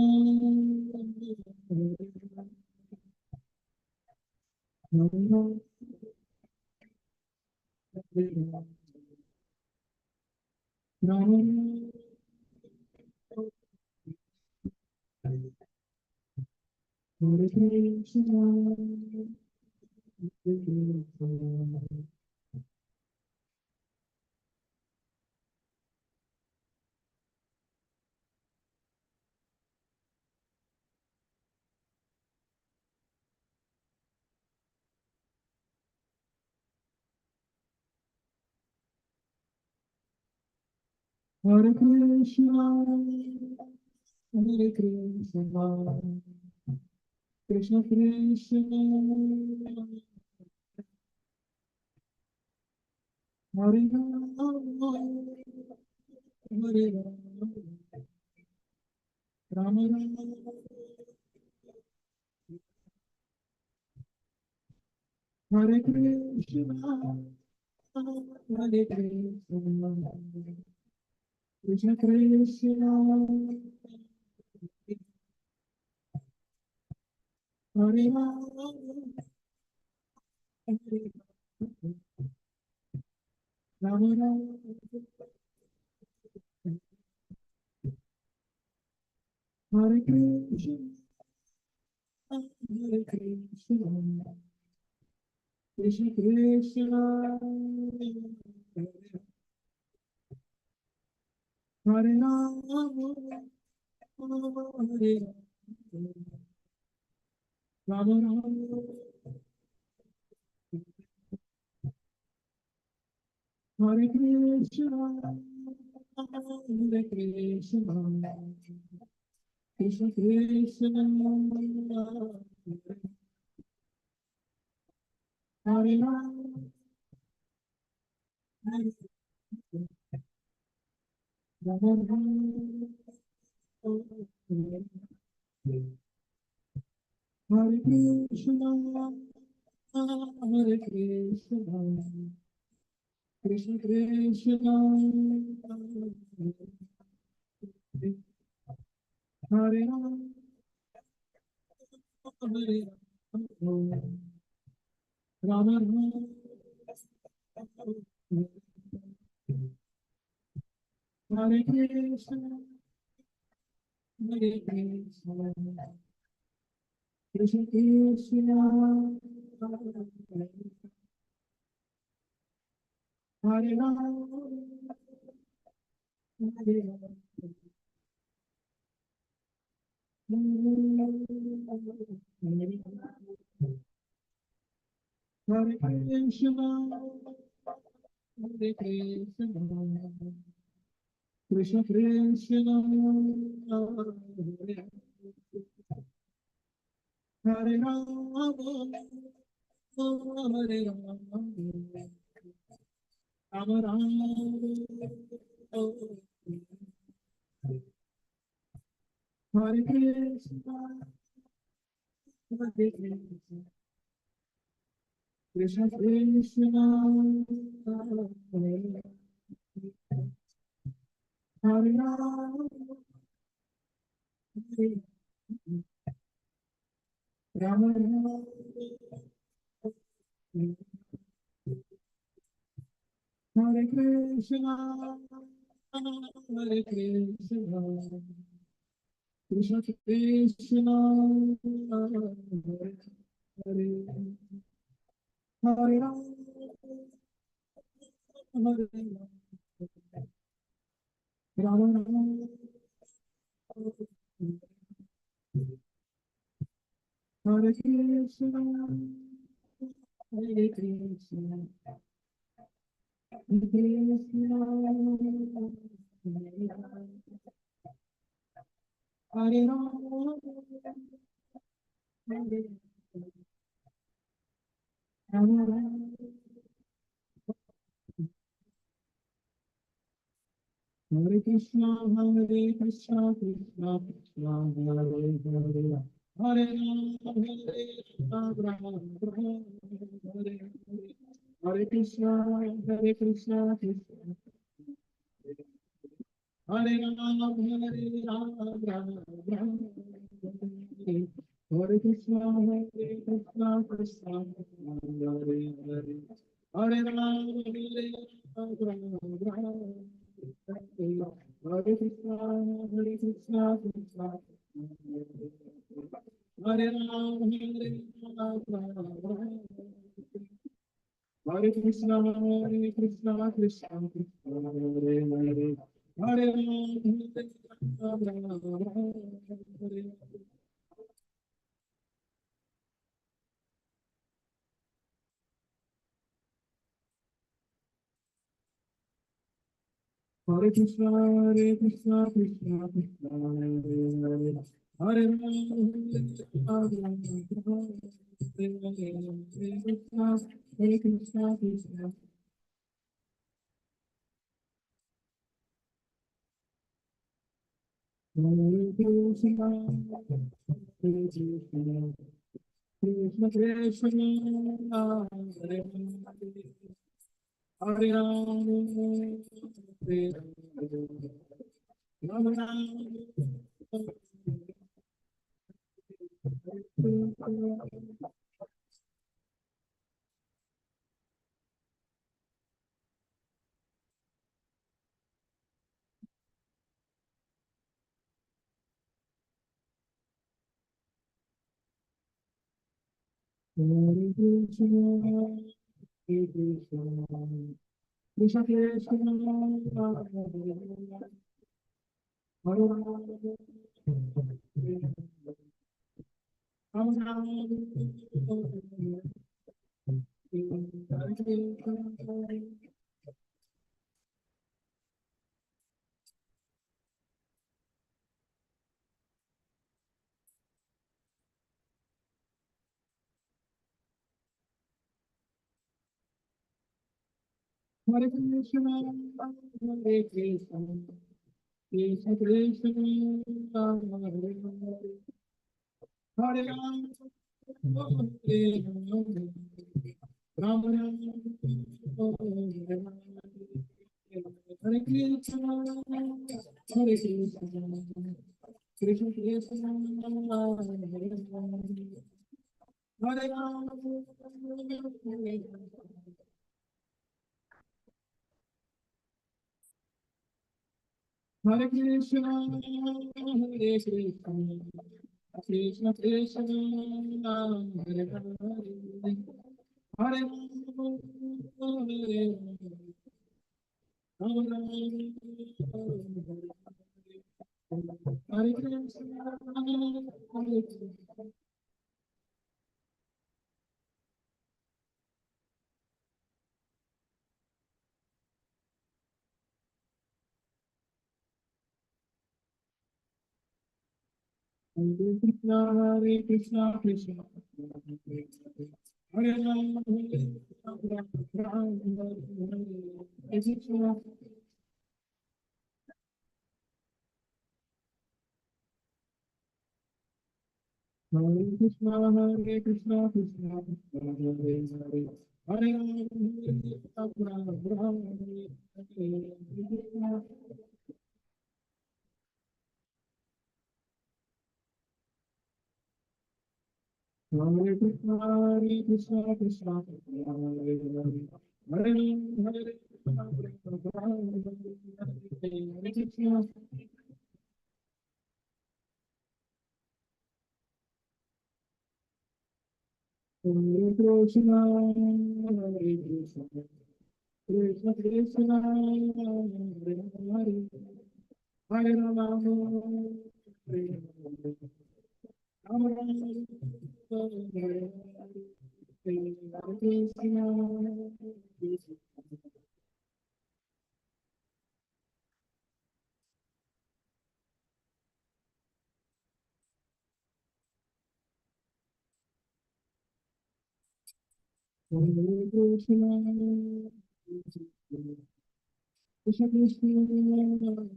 Hare Ram, Hare Rama Ram, Hare Krishna, Hare Krishna, Hare Krishna, Hare Krishna, Krishna Krishna, Hare Ram, Hare Rama Ram, Hare Krishna, Hare Krishna, Krishna Krishna, Hare Ram, Hare Rama Ram, Hare Krishna, Hare Krishna, Krishna Krishna, Hare Ram, Hare Rama Ram, Hare Krishna, Hare Krishna, Krishna Krishna, Hare Ram, Hare Rama Ram, Hare Krishna, Hare Krishna, Krishna Krishna, Hare Rama, Hare Rama, Rama Rama, Hare Krishna, Hare Krishna, Krishna Krishna, Hare Rama, Hare Rama, Hare Krishna, Hare Krishna, Krishna Krishna, Hare Rama, Hare Rama, Rama Rama, Hare Krishna, Hare Krishna, Krishna Krishna, Hare Rama, Hare Rama, Rama Hare Krishna, Hare Krishna, Krishna Krishna, Hare Hare Rama, Hare Rama, Rama Hare Krishna, Hare Krishna, Krishna, Hare Rama, Hare Rama, Hare Krishna, Krishna Krishna, Hare Hare, Hare Rama, Hare Hare Krishna, Krishna Krishna, Hare Rama, Hare Krishna, Krishna Krishna, Hare Hare, Hare Rama, Hare Krishna, Krishna Krishna, Hare Rama, Hare Krishna, Krishna Krishna, Hare Hare, Hare Rama, Hare Krishna, Krishna Krishna, Hare Hare, Hare Rama, Hare Krishna, Krishna. Hare Krishna, Hare Krishna, Krishna Krishna, Hare Hare, Hare Rama, Hare Rama, Hare Krishna, Hare Krishna, Krishna Krishna, Hare Rama, Hare Krishna, Hare Krishna, Krishna Krishna, Hare Hare, Hare Rama, Ram Ram Hare Krishna Hare Krishna Krishna Krishna Hare Hare Ram Hare Krishna Hare Krishna Krishna Krishna Hare Hare Hare Hare Krishna Hare Krishna Hare Krishna Krishna Hare Ram Hare Ram Hare Krishna Hare Krishna Hare Krishna Krishna Hare Hare Hare Ram Hare Ram Hare Krishna Hare Krishna Hare Krishna Krishna Hare Hare Hare Ram Hare Ram Hare Krishna Hare Krishna Hare Krishna Krishna Krishna Hare Hare Hare Rama Hare Rama Rama Rama Hare Hare Krishna Hare Krishna Krishna Krishna Hare Hare Rama Rama Hare Krishna Krishna Hare Hare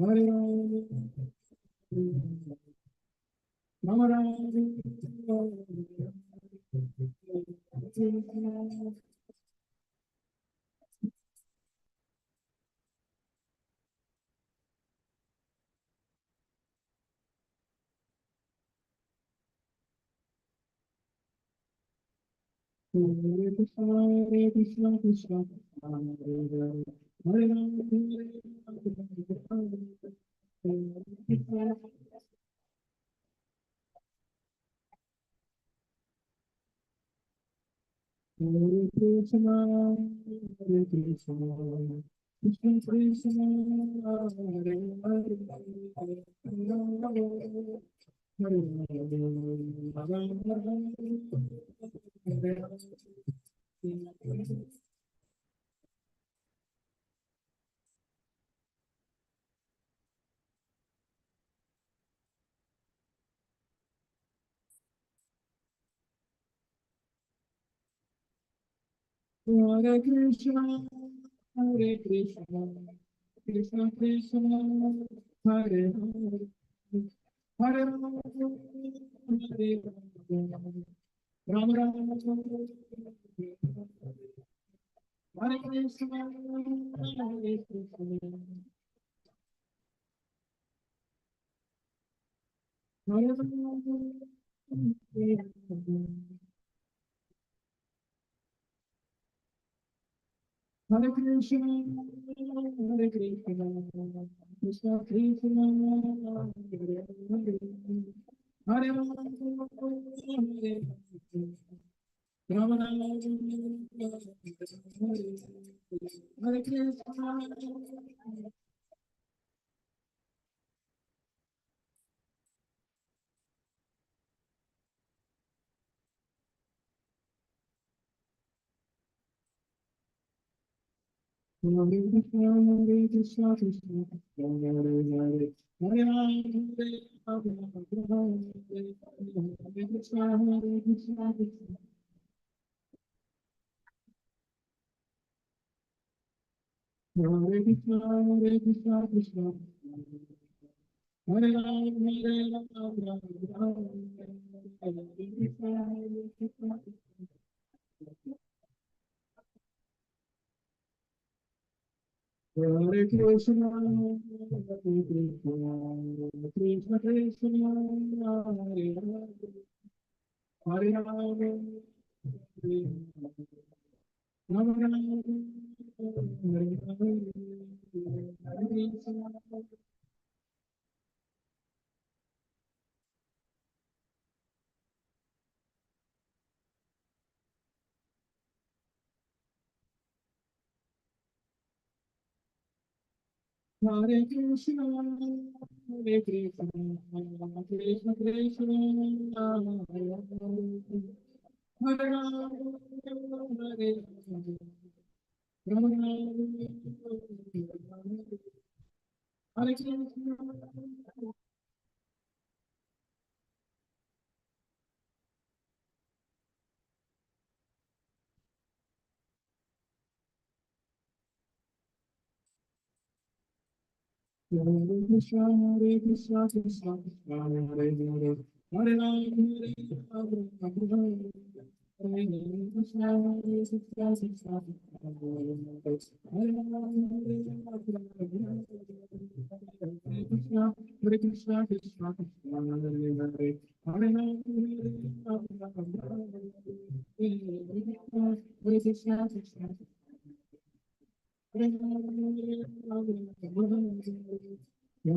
Hare Rama Hare Rama Hare Krishna, Hare Krishna, Krishna Krishna, Hare Hare, Hare Hare, Hare Krishna, Hare Krishna, Krishna Krishna, Hare Hare, Hare Rama, Hare Rama, Rama Rama, Hare Krishna, Hare Krishna, Hare Rama, Hare Rama. Hare Krishna, Hare Krishna, Krishna Krishna, Hare Hare, Hare Rama, Hare Rama, Rama Rama, Hare Krishna. Hare Krishna, Hare Krishna, Krishna Krishna, Hare Hare, Hare Rama, Hare Rama, Hare Krishna, Hare Krishna, Krishna. Hare Krishna, Hare Krishna, Krishna Hare Rama, Hare Rama, Rama Rama, Krishna, Krishna Krishna, Hare Hare, Hare Rama, Rama Rama, Hare Hare, Hare Krishna. Hare Krishna, Hare Krishna, Krishna Krishna, Hare Hare, Hare Rama, Hare Rama, Rama Rama, Hare Krishna. Hare Krishna, Hare Krishna, Krishna Krishna, Hare Hare, Hare Rama, Hare Rama, Rama Rama, Hare Krishna, Hare Krishna, Krishna Krishna, Hare Krishna, Hare Krishna, Krishna Krishna, Hare Krishna, Krishna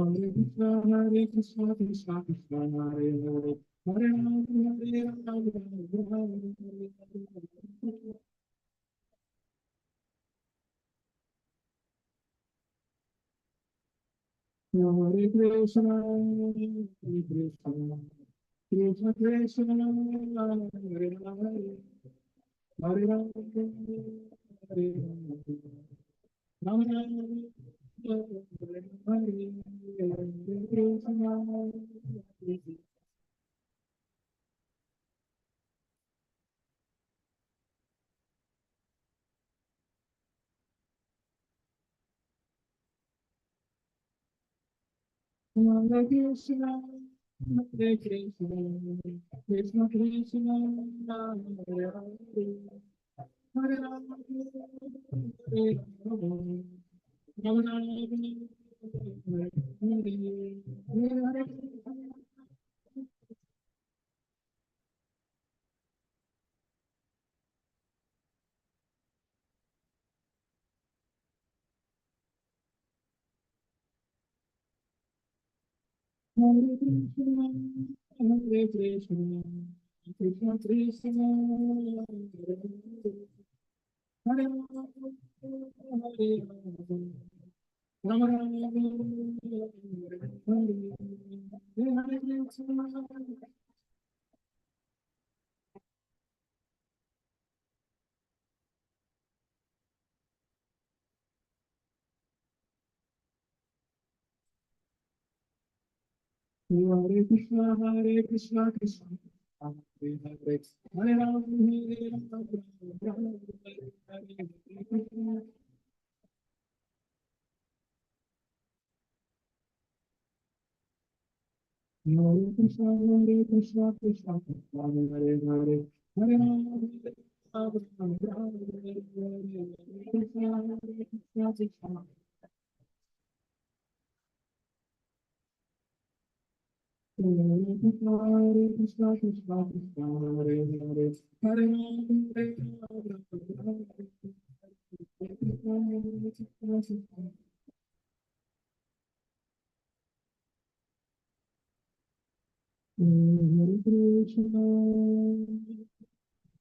Hare Krishna, Hare Krishna, Krishna Krishna, Hare Hare, Hare Rama, Hare Rama, Hare Krishna, Hare Krishna, Krishna Krishna, Hare Hare, Hare Rama, Hare Rama, Rama Rama, Hare Hare, Hare Krishna. Hare Krishna, Hare Krishna, Krishna Krishna, Hare Hare, Hare Rama, Hare Rama, Rama Rama, Hare Hare, Hare Krishna. Hare Krishna, Hare Krishna, Krishna Krishna, Hare Hare, Hare Rama, Hare Rama, Rama Rama, Hare Krishna. Hare Krishna, Hare Krishna, Krishna Krishna, Hare Hare, Hare Rama, Hare Rama, Rama Rama, Hare Krishna. Hare Krishna, Hare Krishna, Krishna Krishna, Hare Hare, Hare Rama, Hare Rama, Rama Rama, Hare Krishna, Hare Krishna, Krishna. Hare Krishna, Hare Krishna, Krishna Krishna, Hare Hare, Hare Rama, Hare Rama, Rama Rama, Hare Krishna, Hare Krishna, Krishna. Hare Krishna,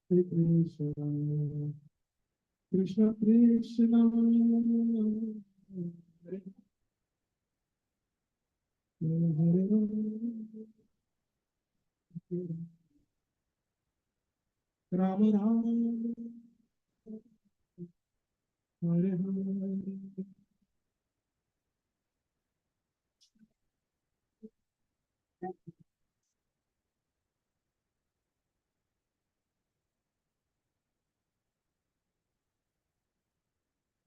Hare Krishna, Krishna Krishna, Hare Hare, Rama Rama, Hare Hare.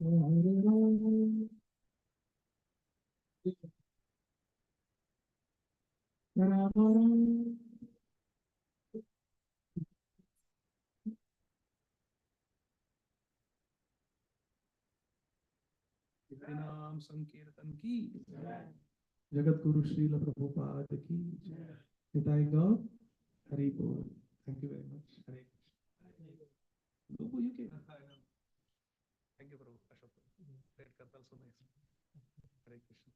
Hare Rama, Rama Rama, Krishna नाम संकीर्तन की जगत गुरु श्रील प्रभुपाद की निताय गौर हरि बोल. Thank you very much. Hare Krishna. You can. Thank you, Prabhu. Ashok. Great Kartal, so nice. Hare Krishna.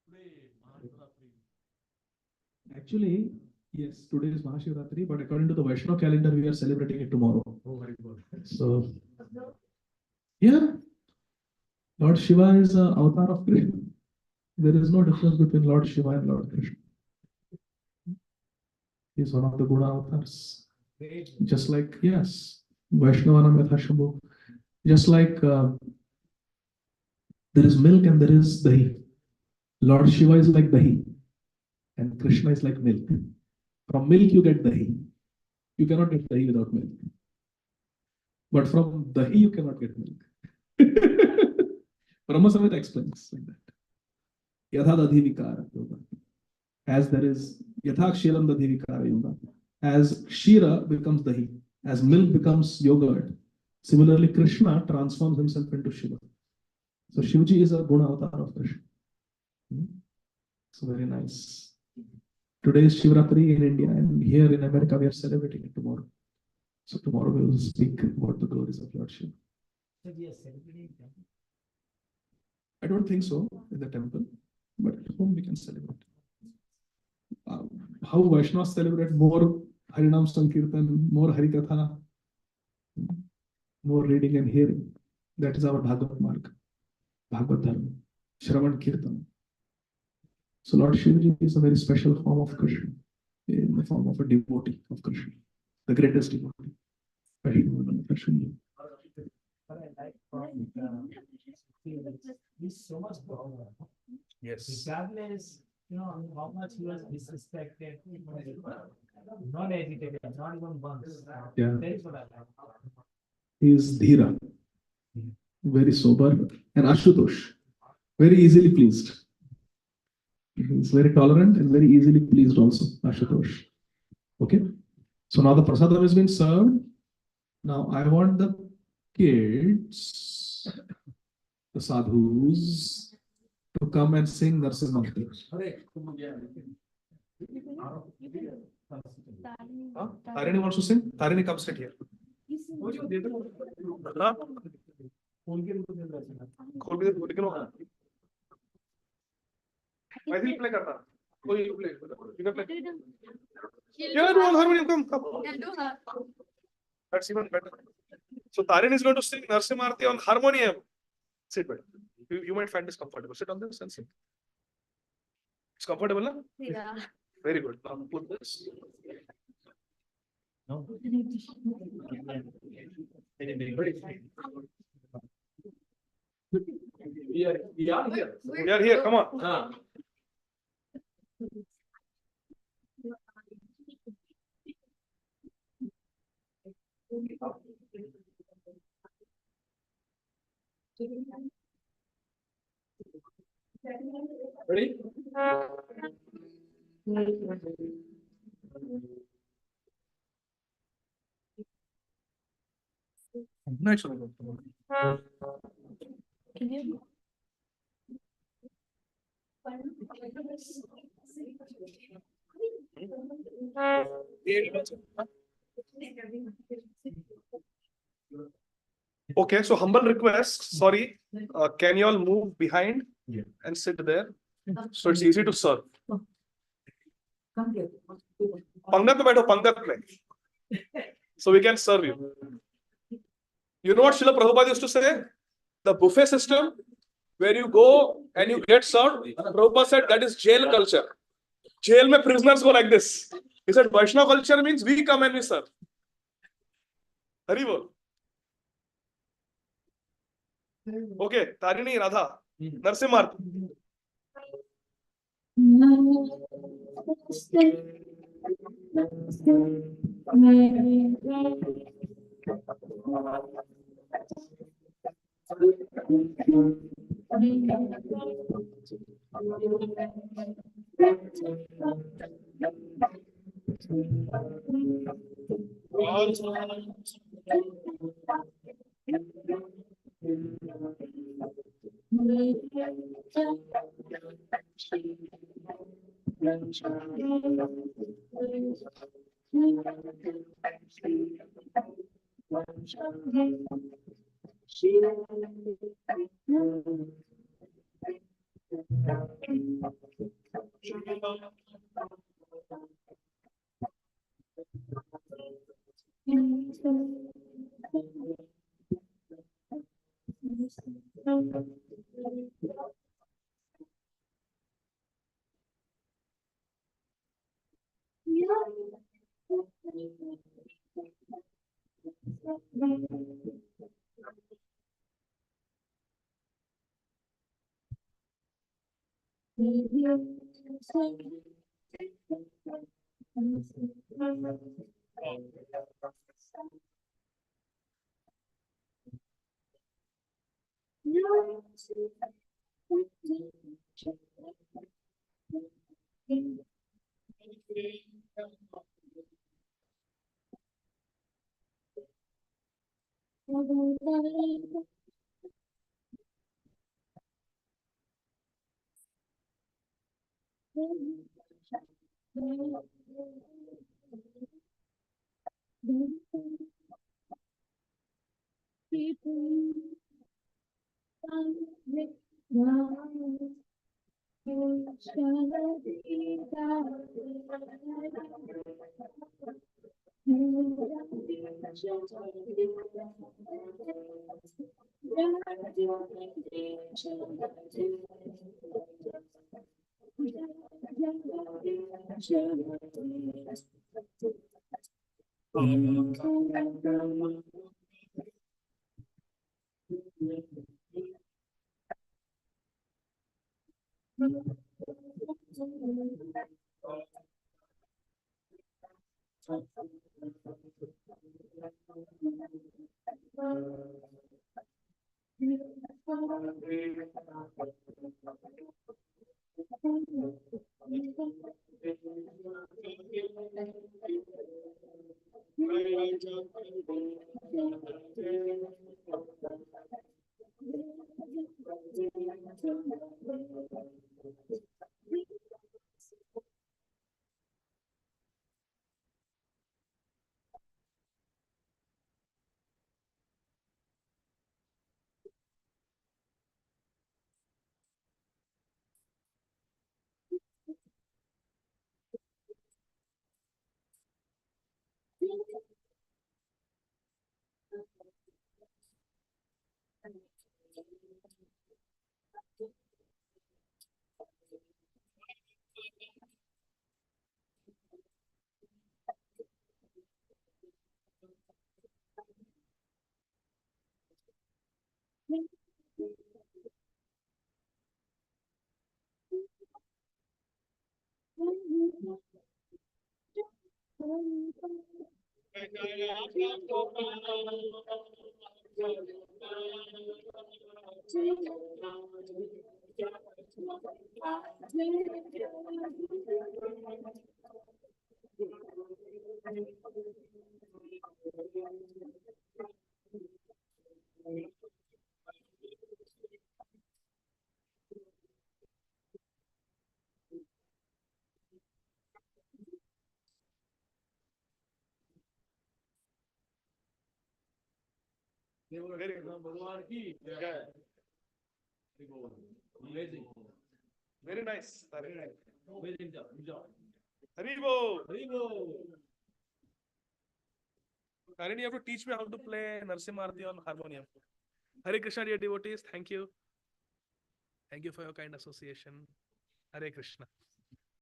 Today, Mahashivratri. Actually, yes, today is Mahashivratri, but according to the Vaishnava calendar, we are celebrating it tomorrow. Oh, very good. So, yeah, Lord Shiva is an avatar of Krishna. There is no difference between Lord Shiva and Lord Krishna. He is one of the Guna avatars. Just like, yes, Vaishnavanam Yatha Shambhu. Just like there is milk and there is dahi. Lord Shiva is like dahi and Krishna is like milk. From milk you get dahi. You cannot get dahi without milk. But from dahi you cannot get milk. Brahma Samhita explains like that. Yatha dadhi vikara yoga. As there is yatha kshiram dadhi vikara yoga. As Shira becomes dahi, as milk becomes yogurt, similarly Krishna transforms himself into Shiva. So Shivji is a Guna avatar of Krishna. So very nice. Today is Shivratri in India, and here in America we are celebrating it tomorrow. So tomorrow we will speak about the glories of Lord Shiva. So we are celebrating them. I don't think so in the temple, but at home we can celebrate. How Vaishnavas celebrate more Harinam Sankirtan, more Harikatha, more reading and hearing. That is our Bhagavad Marg, Bhagavad Dharma, Shravan Kirtan. So Lord Shivaji is a very special form of Krishna, in the form of a devotee of Krishna, the greatest devotee. But I like he's so much power. Yes. Regardless, how much he was disrespected, not agitated, not even once. Yeah. That is what I like. He is Dhira, very sober, and Ashutosh, very easily pleased. He is very tolerant and very easily pleased also, Ashutosh. Okay? So now the prasadam has been served. Now I want the kids, the sadhus, to come and sing Narsimha. Tarini wants to sing? Tarini, come sit here. Huh? I will play karta. Oh, you play. You can play. Yeah, do all harmonium. Come. That's even better. So Tarin is going to sing Narsimha on harmonium. Sit back. You might find this comfortable. Sit on this and sing. It's comfortable, na? Yeah. Very good. Now put this. No. We are here. We are here. Come on. Ready? Nice. Can you? Okay, so humble request. Sorry, can you all move behind and sit there? So it's easy to serve. Pangat mein baitho, pangat mein. So we can serve you. You know what Srila Prabhupada used to say? The buffet system, where you go and you get served, Prabhupada said that is jail culture. Jail mein prisoners go like this. He said Vaishnava culture means we come and we serve. Hari bol. Okay, Tarini, Radha, Narsimha. भगवान की जय. Amazing. Very nice. Very nice. Amazing job. Good job. Haribo. Haribo. Karan, you have to teach me how to play Narsimha on harmonium. Hare Krishna, dear devotees. Thank you. Thank you for your kind association. Hare Krishna.